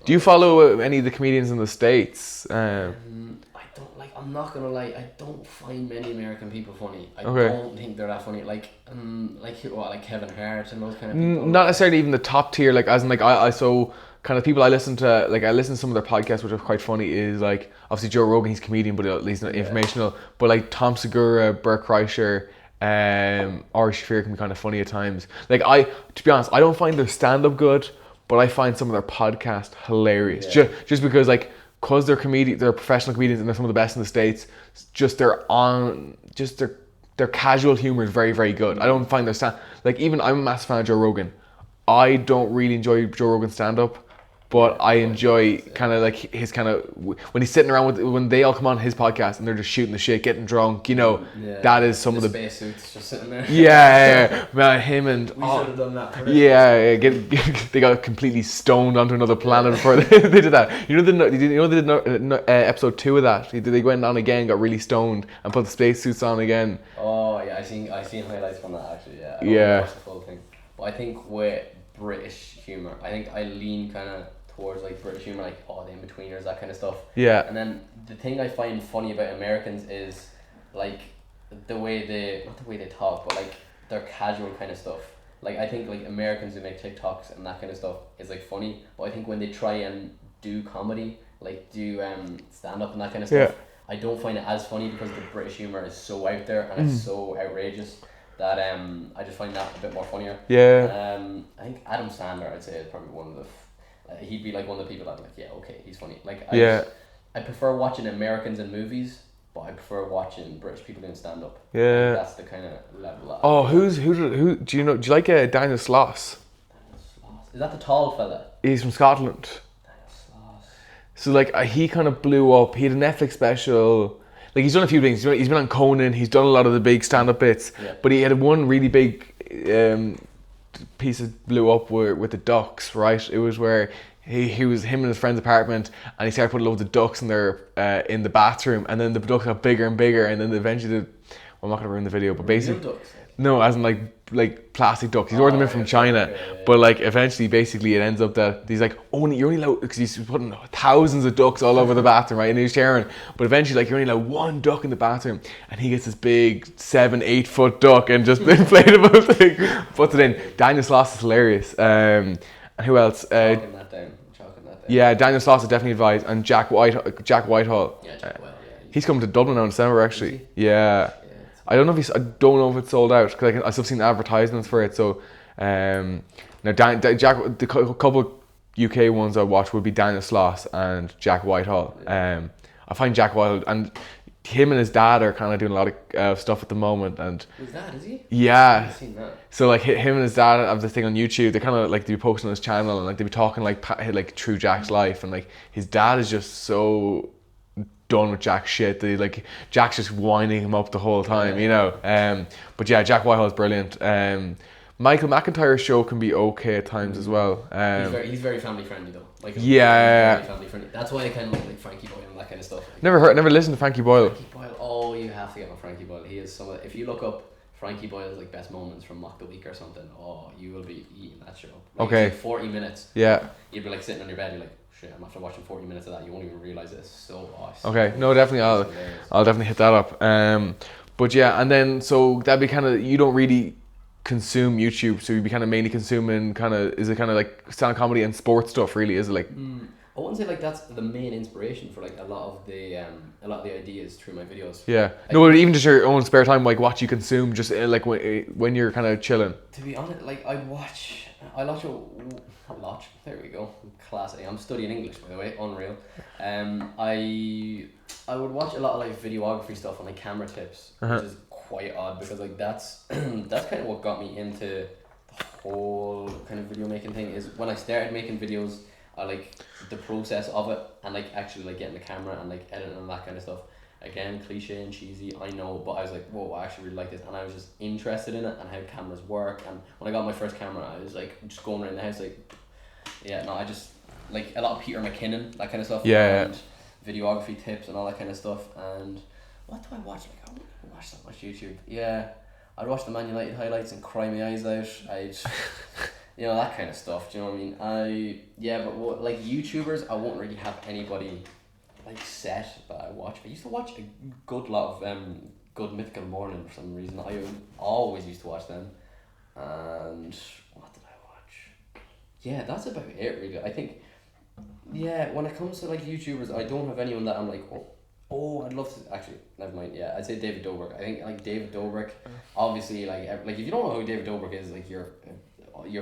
Do you follow any of the comedians in the States? I don't like. I'm not gonna lie. I don't find many American people funny. I don't think they're that funny. Like Kevin Hart and those kind of people. Not necessarily even the top tier. Like as in like I so kind of people I listen to. Like I listen to some of their podcasts, which are quite funny. Is like obviously Joe Rogan. He's a comedian, but at least not informational. But like Tom Segura, Bert Kreischer, Ari Shaffir can be kind of funny at times. Like to be honest, I don't find their stand up good, but I find some of their podcast hilarious. Just because because they're professional comedians and they're some of the best in the States. Their casual humor is very, very good. I don't find their even I'm a massive fan of Joe Rogan. I don't really enjoy Joe Rogan's stand up. But I enjoy kind of like his kind of when he's sitting around when they all come on his podcast and they're just shooting the shit, getting drunk. You know, that is some of the spacesuits just sitting there. Yeah, man, him and we should have done that. They got completely stoned onto another planet before they did that. You know they did episode 2 of that. They went on again, got really stoned, and put the spacesuits on again. Oh yeah, I seen highlights from that actually. Yeah. I don't watch the full thing, but I think with British humor, I think I lean kind of towards like British humor, like the in-betweeners, that kind of stuff. Yeah. And then the thing I find funny about Americans is like not the way they talk, but like their casual kind of stuff. Like I think like Americans who make TikToks and that kind of stuff is like funny, but I think when they try and do comedy, like do stand up and that kind of stuff, I don't find it as funny because the British humor is so out there and it's so outrageous that I just find that a bit more funnier. Yeah. I think Adam Sandler, I'd say, is probably one of the. He'd be like one of the people that I'm like, he's funny. Like I prefer watching Americans in movies, but I prefer watching British people doing stand up. Yeah. That's the kind of level. Who do you know? Do you like Daniel Sloss? Is that the tall fella? He's from Scotland. Daniel Sloss. So like he kind of blew up. He had a Netflix special. Like he's done a few things. He's been on Conan. He's done a lot of the big stand-up bits. Yeah. But he had one really big piece that blew up with the Ducks, right? It was where he was him in his friend's apartment, and he started putting loads of ducks in in the bathroom, and then the ducks got bigger and bigger, and then eventually I'm not gonna ruin the video, but basically ducks? no, as in like plastic ducks. He's ordering them in from China, but like eventually, basically, it ends up that he's like, you're only allowed, because he's putting thousands of ducks all over the bathroom, right? And he's sharing, but eventually, like, you're only allowed one duck in the bathroom, and he gets this big 7-8 foot duck and just inflatable thing, puts it in. Daniel Sloss is hilarious. And who else? Chalking that down. Yeah, Daniel Sloss is definitely advised, and Jack Whitehall. Yeah, Jack Whitehall. Yeah. He's coming to Dublin now in December, actually. Yeah. I don't know if it's sold out, because I've still seen advertisements for it. So now Jack, the couple UK ones I watch would be Daniel Sloss and Jack Whitehall. I find Jack Whitehall, and him and his dad are kind of doing a lot of stuff at the moment. And his dad, is he? Yeah. I've seen that. So like him and his dad have this thing on YouTube. They kind of like, they be posting on his channel, and like they be talking like through Jack's life, and like his dad is just so done with Jack's shit. Jack's just winding him up the whole time, you know. But yeah, Jack Whitehall is brilliant. Michael McIntyre's show can be okay at times as well. He's very family friendly though. Like yeah, very family friendly. That's why I kind of like Frankie Boyle and that kind of stuff. Like, never listened to Frankie Boyle. Oh, you have to get on Frankie Boyle. He is some of. If you look up Frankie Boyle's like best moments from Mock the Week or something, you will be eating that show. Like, okay. It's like 40 minutes. Yeah. You'd be like sitting on your bed. You're like, shit, I'm after watching 40 minutes of that. You won't even realize it's so awesome. Okay, no, definitely, I'll definitely hit that up. But yeah, and then so that'd be kind of, you don't really consume YouTube, so you'd be kind of mainly consuming is it kind of like stand-up comedy and sports stuff, really? Is it like? I wouldn't say like that's the main inspiration for like a lot of the ideas through my videos. Yeah, no, but even just your own spare time, like what you consume, just like when you're kind of chilling. To be honest, like I watch. There we go. Classic. I'm studying English, by the way. Unreal. I would watch a lot of like videography stuff and like camera tips, which is quite odd because like that's that's kind of what got me into the whole kind of video making thing. Is when I started making videos, I like the process of it and like actually like getting the camera and like editing and that kind of stuff. Again, cliche and cheesy, I know, but I was like, whoa, I actually really like this, and I was just interested in it and how cameras work. And when I got my first camera, I was like just going around the house like, I just like a lot of Peter McKinnon, that kind of stuff. And videography tips and all that kind of stuff. And what do I watch? Like, I don't watch that much YouTube. Yeah, I'd watch the Man United highlights and cry my eyes out. That kind of stuff. Do you know what I mean? But like YouTubers, I won't really have anybody like set that I watch. I used to watch a good lot of Good Mythical Morning for some reason. I always used to watch them. And what did I watch? Yeah, that's about it really. I think when it comes to like YouTubers, I don't have anyone that I'm like, I'd love to actually. Never mind. Yeah, I'd say David Dobrik. I think like David Dobrik, obviously like if you don't know who David Dobrik is, like you're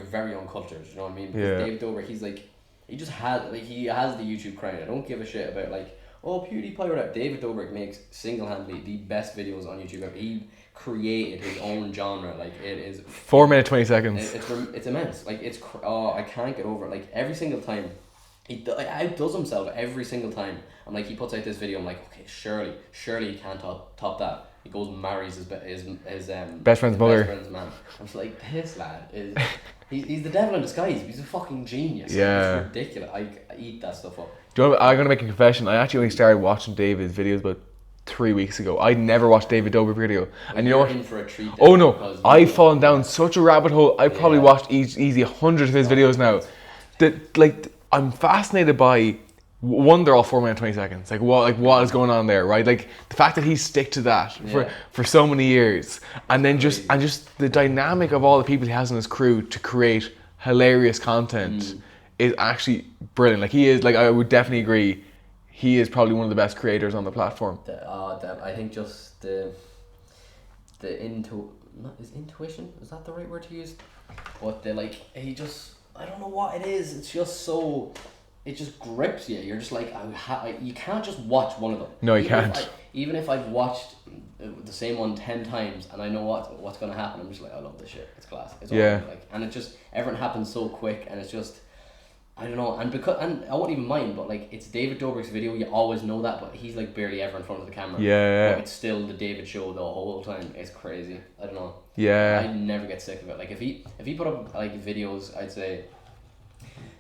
very uncultured. You know what I mean? Because David Dobrik, he's like. He has the YouTube crown. I don't give a shit about like, PewDiePie or whatever. David Dobrik makes single-handedly the best videos on YouTube ever. He created his own genre. Like it is 4 minutes 20 seconds. It's immense. Like I can't get over it. Like every single time, he outdoes himself every single time. I'm like, he puts out this video. I'm like, okay, surely he can't top that. He goes and marries his best friend's mother. Best friend's man. I'm just like, this lad is. He's the devil in disguise. He's a fucking genius. Yeah. It's ridiculous. I eat that stuff up. Do you know what, I'm going to make a confession. I actually only started watching David's videos about 3 weeks ago. I'd never watched David Dobrik video. And you know what? In for a treat I've fallen down such a rabbit hole. I've probably watched easy 100 of his videos now. I'm fascinated by, one, they're all 4 minutes 20 seconds. Like what is going on there, right? Like the fact that he stick to that for so many years, and then just the dynamic of all the people he has in his crew to create hilarious content is actually brilliant. Like he is, like I would definitely agree, he is probably one of the best creators on the platform. I think just intuition, is that the right word to use? But I don't know what it is. It's just so. It just grips you. You're just like, you can't just watch one of them. No, you can't. Even if I've watched the same one 10 times and I know what's going to happen, I'm just like, I love this shit. It's class. It's and it just, everything happens so quick, and it's just, I don't know. And I won't even mind, but like, it's David Dobrik's video. You always know that, but he's like barely ever in front of the camera. Yeah. But it's still the David show the whole time. It's crazy. I don't know. Yeah. I never get sick of it. Like if he put up like videos, I'd say.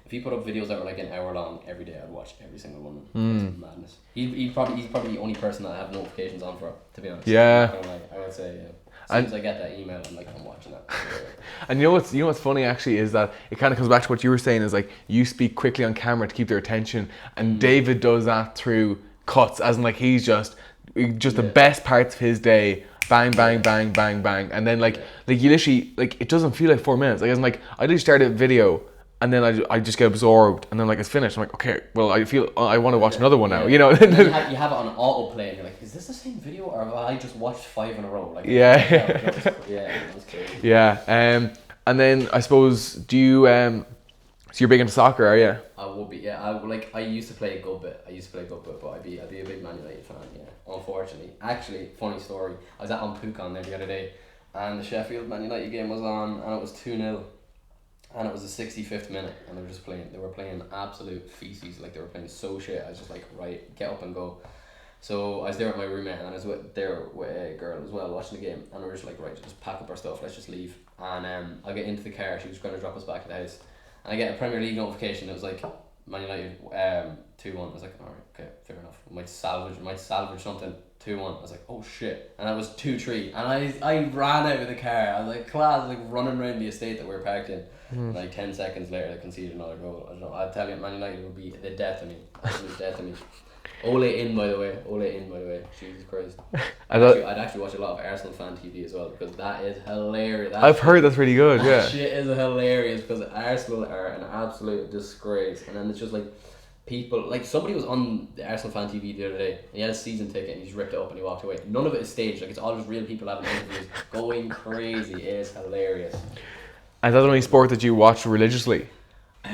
if he put up videos that were like an hour long every day, I'd watch every single one of them. It's madness. He's probably the only person that I have notifications on for, to be honest. Yeah. I would say, yeah. As soon as I get that email, I'm like, I'm watching that. And you know what's funny actually is that it kind of comes back to what you were saying, is like you speak quickly on camera to keep their attention, and David does that through cuts, as in like he's just the best parts of his day, bang bang bang bang bang, and then like you literally, like, it doesn't feel like 4 minutes. Like, as in, like, I literally start a video and then I just get absorbed, and then like it's finished. I'm like, okay, well, I feel I want to watch another one now, you know. And then you have it on autoplay, and you're like, is this the same video, or have I just watched 5 in a row? Like, that's crazy. Yeah. And then I suppose, do you so you're big into soccer, are you? I would be, yeah. I used to play a good bit. But I'd be a big Man United fan, yeah. Unfortunately, actually, funny story. I was on Pucon there the other day, and the Sheffield Man United game was on, and it was 2-0. And it was the 65th minute, and they were playing absolute feces, like they were playing so shit. I was just like, right, get up and go. So I was there with my roommate, and I was there with a girl as well watching the game, and we were just like, right, just pack up our stuff, let's just leave. And I get into the car, she was going to drop us back at the house, and I get a Premier League notification. It was like, Man United 2-1. I was like, alright, okay, fair enough. Might salvage something. 2-1. I was like, oh shit. And it was 2-3. And I ran out of the car. I was like, class, like running around the estate that we were parked in. Like 10 seconds later, I conceded another goal. I don't know. I tell you, Man United would be the death of me. Absolute death of me. Ole in, by the way. Jesus Christ. I'd actually watch a lot of Arsenal fan TV as well, because that is hilarious. I've heard that's really good, yeah. That shit is hilarious, because Arsenal are an absolute disgrace. And then it's just like, people, like, somebody was on the Arsenal fan TV the other day, and he had a season ticket and he's ripped it up and he walked away. None of it is staged, like, it's all just real people having interviews, going crazy. It is hilarious. And is that the only sport that you watch religiously? I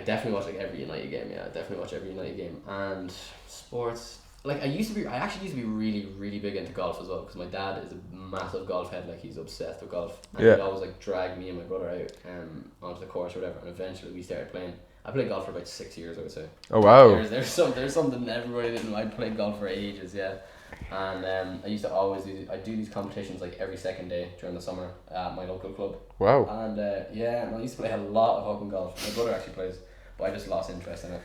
definitely watch like every United game, yeah. I definitely watch every United game. And sports, like, I actually used to be really, really big into golf as well, because my dad is a massive golf head, like, he's obsessed with golf. And he'd always like drag me and my brother out onto the course or whatever, and eventually we started playing. I played golf for about 6 years, I would say. Oh wow. There's something everybody didn't know. I played golf for ages, yeah. And I used to always do these competitions like every second day during the summer at my local club. Wow. And I used to play a lot of fucking golf. My brother actually plays, but I just lost interest in it.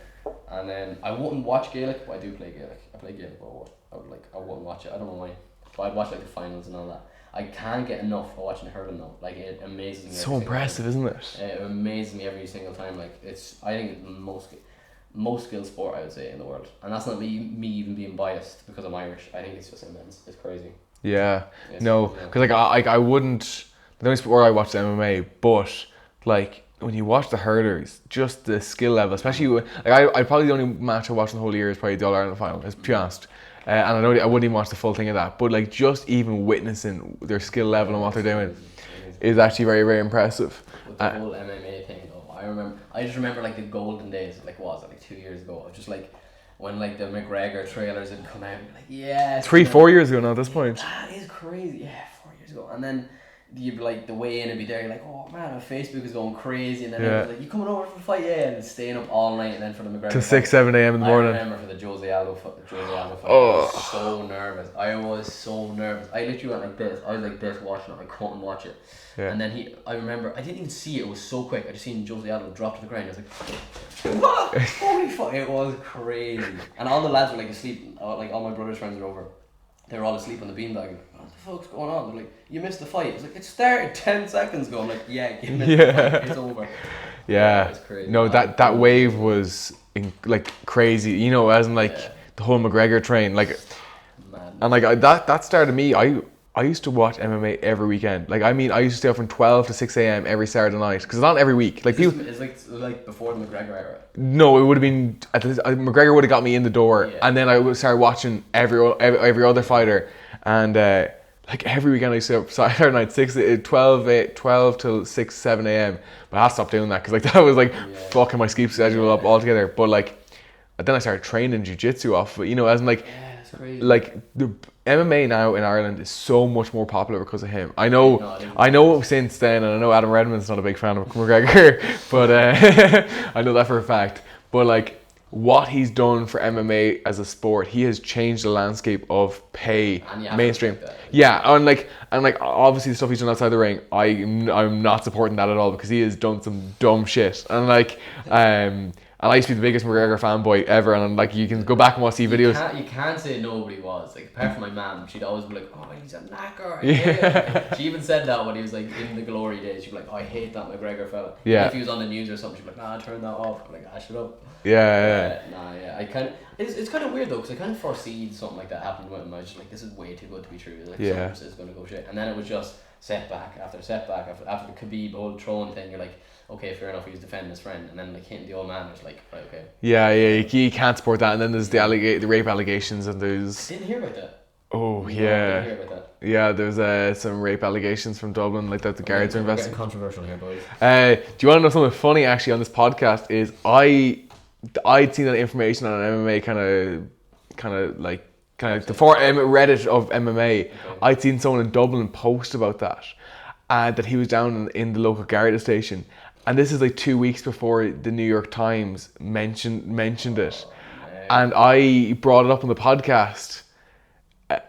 And then I wouldn't watch Gaelic, but I do play Gaelic. I play Gaelic, but I wouldn't watch it. I don't know why. But I'd watch like the finals and all that. I can't get enough of watching hurling though. Like, it amazes me. So impressive, isn't it? It amazes me every single time. Like, I think it's the most skilled sport, I would say, in the world. And that's not me even being biased because I'm Irish. I think it's just immense. It's crazy. Yeah. No, because like I wouldn't. The only sport I watched MMA, but like when you watch the hurlers, just the skill level, especially like I probably the only match I watched the whole year is probably the All Ireland final. It's be honest. And I know I wouldn't even watch the full thing of that, but like just even witnessing their skill level and what they're doing is actually very, very impressive. With the whole MMA thing though, I just remember like the golden days, like what was it, like 2 years ago, of just like when like the McGregor trailers had come out, like, yeah. 3-4 years ago now at this point. That is crazy, yeah, 4 years ago. And then you'd be like, the weigh in would be there, you're like, oh man, Facebook is going crazy, and then it was like, you coming over for the fight? Yeah, and staying up all night, and then for the McGregor to 6-7 a.m. in the morning. I remember for the Jose Aldo fight, I was so nervous. I was so nervous. I literally went like this. I was like this watching it. I couldn't watch it. Yeah. And then I remember, I didn't even see it. It was so quick. I just seen Jose Aldo drop to the ground. I was like, what? Holy fuck! It was crazy. And all the lads were like asleep. Like all my brother's friends were over. They were all asleep on the beanbag. What the fuck's going on? They're like, you missed the fight. I was like, it started 10 seconds ago. I'm like, yeah, you missed the fight. It's over. Yeah. It was crazy. No, that wave was like crazy. You know, as in like the whole McGregor train, like, man. And like that started me. I used to watch MMA every weekend. Like, I mean, I used to stay up from 12 to 6 a.m. every Saturday night, because it's not every week. Like, it's like before the McGregor era. No, it would have been McGregor would have got me in the door, and then I would start watching every other fighter, and like every weekend I used to stay up Saturday night 12 till 6-7 a.m. But I stopped doing that because like that was like fucking my sleep schedule up altogether. But like then I started training jiu-jitsu off of it, you know, as in like. That's crazy. Like the MMA now in Ireland is so much more popular because of him. I know since then, and I know Adam Redmond's not a big fan of McGregor, but I know that for a fact. But like what he's done for MMA as a sport, he has changed the landscape of pay And you have to mainstream. respect that. Yeah, and like obviously the stuff he's done outside the ring, I'm not supporting that at all because he has done some dumb shit. And like and I used to be the biggest McGregor fanboy ever, and like you can go back and watch the videos. You can't say nobody was. Like, apart from my mum, she'd always be like, "Oh, he's a knacker." Yeah. She even said that when he was like in the glory days. She'd be like, "Oh, I hate that McGregor fella." Yeah. And if he was on the news or something, she'd be like, "Nah, turn that off." I'm like, "Ah, shut up." Yeah. Nah, yeah. I kind of. It's kind of weird though, because I kind of foreseed something like that happening with him. I was just like, "This is way too good to be true." Like, Yeah. something is going to go shit, and then it was just setback after setback after the Khabib whole throwing thing. You're like, okay, fair enough, he was defending his friend, and then like hitting the old man, it's like, right, okay. Yeah, you can't support that, and then there's the rape allegations, and there's Didn't hear about that. oh No, yeah, didn't hear about that. yeah, there's some rape allegations from Dublin, like that the guards are We're getting investigating. controversial here, boys. Do you want to know something funny actually on this podcast? Is I'd seen that information on an MMA kind of the Reddit of MMA. Okay. I'd seen someone in Dublin post about that, and that he was down in the local Garda station, and this is like 2 weeks before the New York Times mentioned it, and I brought it up on the podcast.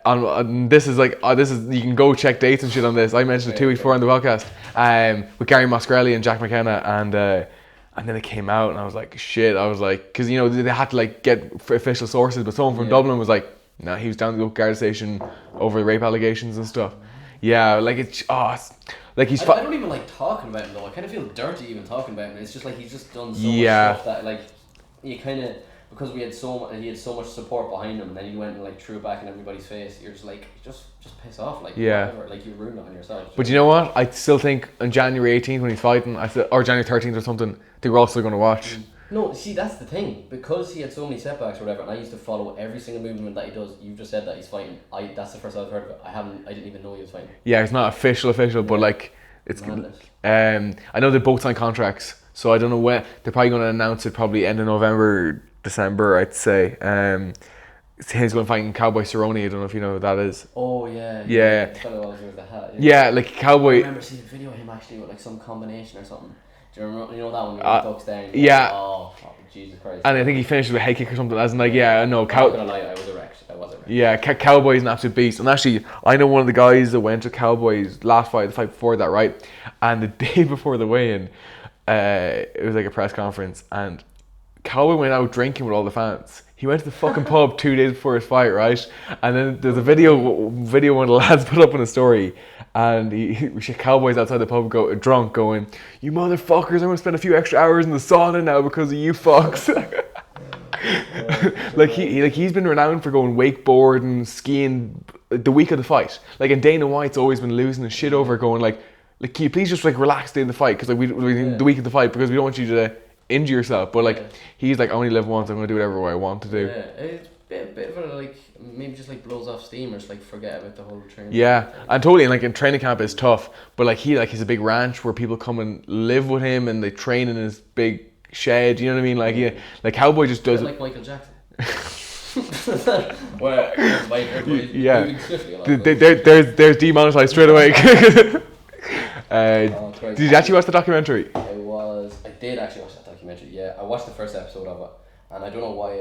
And this is you can go check dates and shit on this. I mentioned it 2 weeks before on the podcast, with Gary Moscrelli and Jack McKenna, and then it came out, and I was like, shit. I was like, because you know they had to like get official sources, but someone from Dublin was like, nah, he was down at the local Garda station over rape allegations and stuff. Yeah, like it's like he's. I don't even like talking about him though. I kind of feel dirty even talking about him. It's just like he's just done so much stuff that like you kind of, because he had so much support behind him, and then he went and like threw it back in everybody's face. You're just like, just piss off, like whatever. Like you ruined it on yourself. But you know what? I still think on January 18th when he's fighting, or January 13th or something, I think we're all still going to watch. No, see, that's the thing. Because he had so many setbacks or whatever, and I used to follow every single movement that he does. You've just said that he's fighting. That's the first I've heard of it. I didn't even know he was fighting. Yeah, it's not official, but like it's. Madness. I know they both signed contracts, so I don't know when they're probably going to announce it. Probably end of November, December, I'd say. He's going to fight Cowboy Cerrone. I don't know if you know who that is. Oh yeah. Yeah. The fellow always wears the hat. Yeah, like Cowboy. I remember seeing a video of him actually with like some combination or something. Do you remember? You know that one where he ducks down? Yeah. Oh, Jesus Christ. And I think he finished with a head kick or something. As in, like, yeah, no, I'm not gonna lie, I was erect. Yeah, Cowboy's an absolute beast. And actually, I know one of the guys that went to Cowboy's last fight, the fight before that, right? And the day before the weigh-in, it was like a press conference, and Cowboy went out drinking with all the fans. He went to the fucking pub 2 days before his fight, right? And then there's a video one of the lads put up in a story, and Cowboy's outside the pub drunk going, "You motherfuckers, I'm going to spend a few extra hours in the sauna now because of you fucks." He's been renowned for going wakeboarding, skiing the week of the fight. Like, and Dana White's always been losing his shit over going like, can you please just like relax during the fight, because like the week of the fight, because we don't want you to injure yourself. But like he's like, I only live once, I'm gonna do whatever I want to do. Yeah, it's a bit of a like, maybe just like blows off steam, or just like forget about the whole training. Yeah, and totally. And like in training camp is tough, but like he's a big ranch where people come and live with him, and they train in his big shed. You know what I mean? Like like Cowboy just does like Michael Jackson. Where yeah, there's demonetized straight away. Did you actually watch the documentary? I did actually watch that documentary. Yeah, I watched the first episode of it, and I don't know why.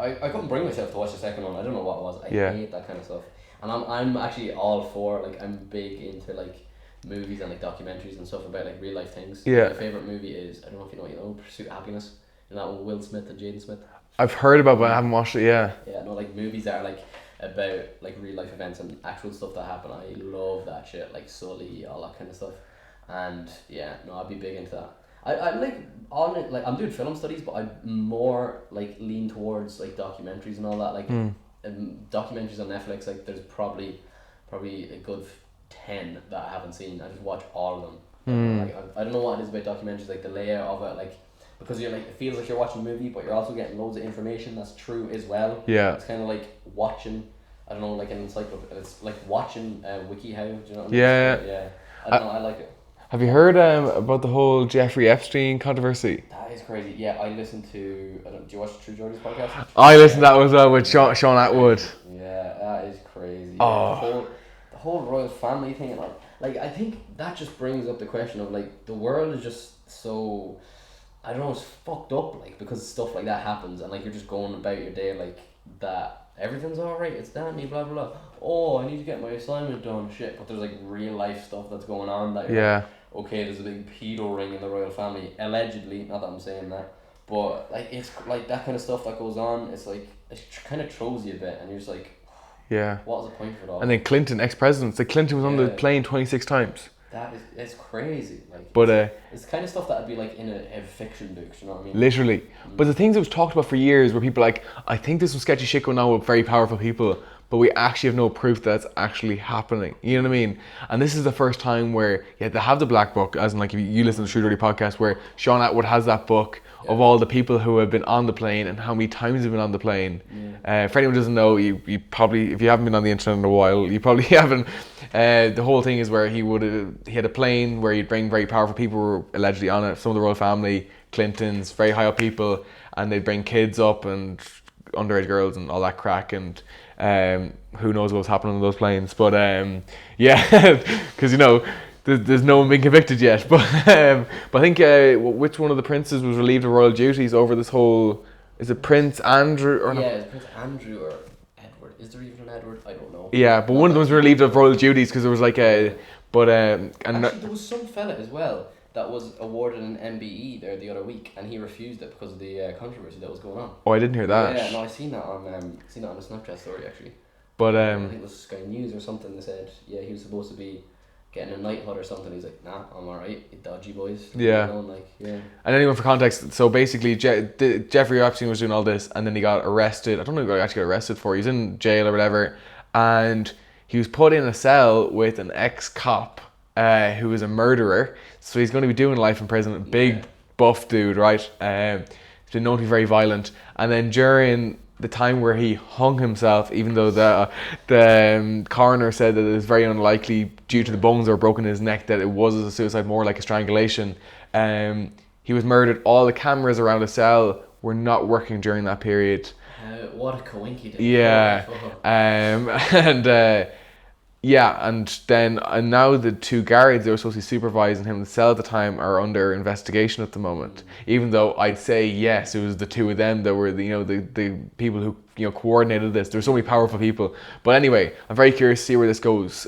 I couldn't bring myself to watch the second one. I don't know what it was. I hate that kind of stuff, and I'm actually all for, like, I'm big into like movies and like documentaries and stuff about like real life things. Yeah. My favorite movie is, I don't know if you know Pursuit of Happiness. And that one with Will Smith and Jaden Smith. I've heard about it, but I haven't watched it. Yeah. Yeah, no, like movies that are like about like real life events and actual stuff that happen. I love that shit, like Sully, all that kind of stuff. And yeah, no, I'd be big into that. I'm like on it, like I'm doing film studies, but I'm more like lean towards like documentaries and all that. Like documentaries on Netflix, like there's probably a good 10 that I haven't seen. I just watch all of them. Like I don't know what it is about documentaries, like the layout of it, like, because you're like, it feels like you're watching a movie, but you're also getting loads of information that's true as well. Yeah. It's kind of like watching, I don't know, like an encyclopedia. It's like watching WikiHow. Do you know what I mean? Yeah. Yeah. I don't know. I like it. Have you heard about the whole Jeffrey Epstein controversy? That is crazy. Yeah, I listened to. Do you watch True Geordie's podcast? I listened to that as well with Sean Atwood. Yeah, that is crazy. Oh. The whole royal family thing, and like I think that just brings up the question of like, the world is just so I don't know, it's fucked up, like, because stuff like that happens, and like you're just going about your day like that. Everything's alright. It's dandy, blah blah blah. Oh, I need to get my assignment done. Shit, but there's like real life stuff that's going on that you're Yeah. like, okay, there's a big pedo ring in the royal family, allegedly. Not that I'm saying that, but like it's like that kind of stuff that goes on. It's like it kind of throws you a bit, and you're just like, Yeah. what was the point of it all? And then Clinton, ex-president, like Clinton was on the Yeah. plane 26 times. That is, it's crazy. Like, But it's the kind of stuff that would be like in a fiction book. You know what I mean? literally. But the things that was talked about for years, where people are like, I think there's some sketchy shit going on with very powerful people, but we actually have no proof that's actually happening. You know what I mean? And this is the first time where they have the black book, as in like if you listen to the True Dirty podcast, where Sean Atwood has that book of all the people who have been on the plane and how many times they've been on the plane. For anyone who doesn't know, you probably, if you haven't been on the internet in a while, you probably haven't. The whole thing is where he had a plane where he'd bring very powerful people who were allegedly on it, some of the royal family, Clintons, very high up people, and they'd bring kids up and underage girls and all that crack, and who knows what was happening on those planes. But yeah, because there's no one being convicted yet. But I think which one of the princes was relieved of royal duties over this whole? Is it Prince Andrew or Yeah, not? it's Prince Andrew or Edward. Is there even an Edward? I don't know. Yeah, but one of them was relieved of royal duties because there was like a. But and actually, there was some fella as well that was awarded an MBE there the other week, and he refused it because of the controversy that was going on. oh, I didn't hear that. Yeah, no, I seen that on the Snapchat story actually. But I think it was Sky News or something. They said he was supposed to be getting a knighthood or something. He's like, nah, I'm alright. You dodgy boys. Yeah. Yeah. And anyone for context, so basically Jeffrey Epstein was doing all this, and then he got arrested. I don't know what he actually got arrested for. He was in jail or whatever, and he was put in a cell with an ex-cop who was a murderer. So he's going to be doing life in prison. Big buff dude, right? He's been known to be very violent. And then during the time where he hung himself, even though the coroner said that it was very unlikely due to the bones that were broken in his neck that it was a suicide, more like a strangulation, he was murdered. All the cameras around the cell were not working during that period. What a coincidence. Yeah. And now the two guards that were supposed to be supervising him in the cell at the time are under investigation at the moment. Even though I'd say yes, it was the two of them that were the people who coordinated this. There were so many powerful people. But anyway, I'm very curious to see where this goes.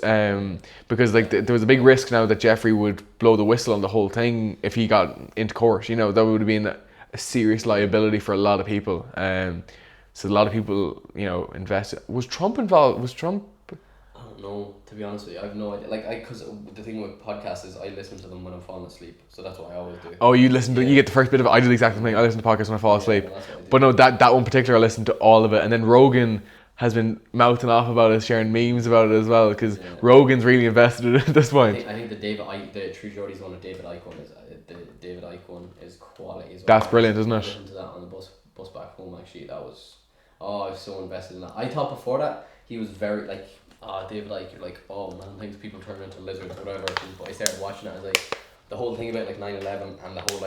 Because there was a big risk now that Jeffrey would blow the whistle on the whole thing if he got into court. That would have been a serious liability for a lot of people. So a lot of people invested. Was Trump involved? Was Trump? I don't know, to be honest with you. I have no idea. Because the thing with podcasts is I listen to them when I'm falling asleep, so that's what I always do. Oh, you listen to you get the first bit of it. I do the exact same thing. I listen to podcasts when I fall asleep. Well, that's what I do. But no, that one particular, I listen to all of it. And then Rogan has been mouthing off about it, sharing memes about it as well, because Rogan's really invested in it at this point. I think the True Geordie's one with David Icke one is the David Icke one is quality as well. That's brilliant, isn't I it? listened to that on the bus back home actually. That was I was so invested in that. I thought before that he was very David Icke, you're like, oh man, thinks people turn into lizards or whatever. But I started watching it, I was like, the whole thing about 9/11 and the whole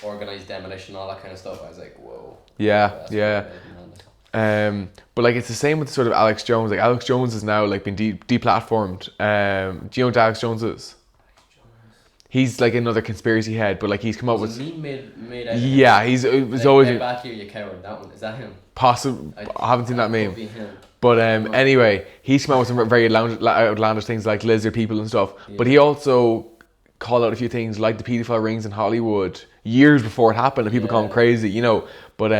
organised demolition, all that kind of stuff. I was like, whoa. Yeah. But it's the same with sort of Alex Jones. Like Alex Jones is now been deplatformed. Do you know what Alex Jones is? He's another conspiracy head, but he's come up with. Made out of Yeah, he's always get back here, you coward. That one is that him? possible. I haven't seen that meme. Could be him. But anyway, he's come out with some very outlandish things like lizard people and stuff. Yeah. But he also called out a few things like the paedophile rings in Hollywood years before it happened, and people call him crazy, But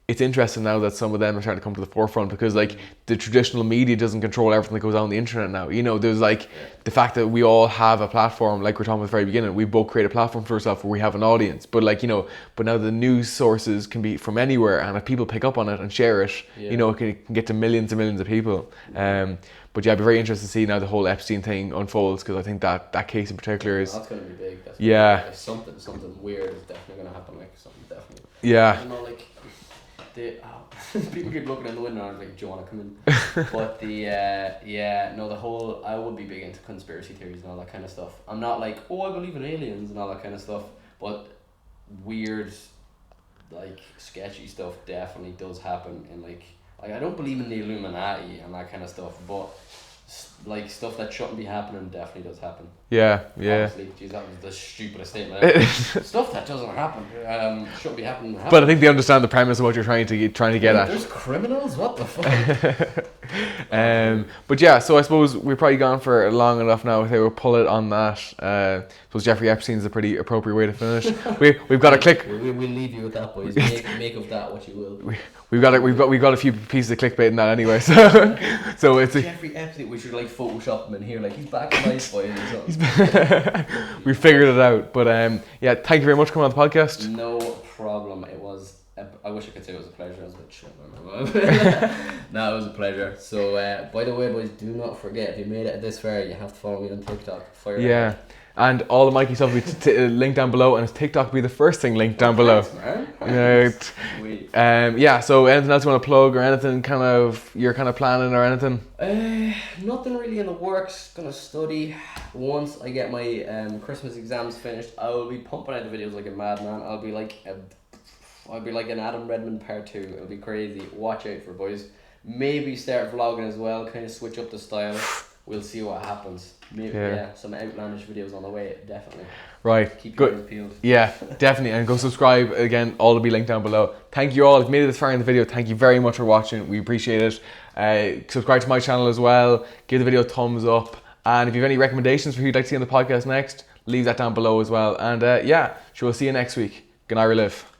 it's interesting now that some of them are starting to come to the forefront because the traditional media doesn't control everything that goes on the internet now. There's the fact that we all have a platform, like we're talking about at the very beginning. We both create a platform for ourselves where we have an audience. But but now the news sources can be from anywhere, and if people pick up on it and share it, it can get to millions and millions of people. But yeah, I'd be very interested to see now the whole Epstein thing unfolds because I think that case in particular is. That's going to be big. That's something weird is definitely going to happen. Something definitely. Yeah. People keep looking in the window and I'm like, do you want to come in? But the whole, I would be big into conspiracy theories and all that kind of stuff. I'm not I believe in aliens and all that kind of stuff, but weird, sketchy stuff definitely does happen in I don't believe in the Illuminati and that kind of stuff, but like stuff that shouldn't be happening definitely does happen. Yeah. Honestly, geez, that was the stupidest statement ever. Stuff that doesn't happen, shouldn't be happening. But I think they understand the premise of what you're trying to get at. There's criminals? What the fuck? But yeah, so I suppose we've probably gone for long enough now. I think we'll pull it on that. I suppose Jeffrey Epstein's a pretty appropriate way to finish. We've got to click. We'll leave you with that, boys. Make of that what you will. We've got a few pieces of clickbait in that anyway. So it's Jeffrey Epstein. We should like Photoshop him in here, like he's back in Nice Boy or something. We figured it out. But yeah, thank you very much for coming on the podcast. No problem. It was. I wish I could say it was a pleasure. I was a bit shit. No, it was a pleasure. So, by the way, boys, do not forget, if you made it this far, you have to follow me on TikTok. Fire yeah. out. And all the Mikey stuff will be linked down below, and his TikTok will be the first thing linked down below. Thanks, man. Yeah, so anything else you want to plug or anything you're planning or anything? Nothing really in the works. Gonna study. Once I get my Christmas exams finished, I will be pumping out the videos like a madman. I'll be like an Adam Redmond part 2. It'll be crazy. Watch out for it, boys. Maybe start vlogging as well. Kind of switch up the style. We'll see what happens. Maybe some outlandish videos on the way. Definitely. Right. Keep your eyes peeled. Yeah, definitely. And go subscribe again. All will be linked down below. Thank you all. If you made it this far in the video, thank you very much for watching. We appreciate it. Subscribe to my channel as well. Give the video a thumbs up. And if you have any recommendations for who you'd like to see on the podcast next, leave that down below as well. And yeah, sure, we'll see you next week. Good night, Relive.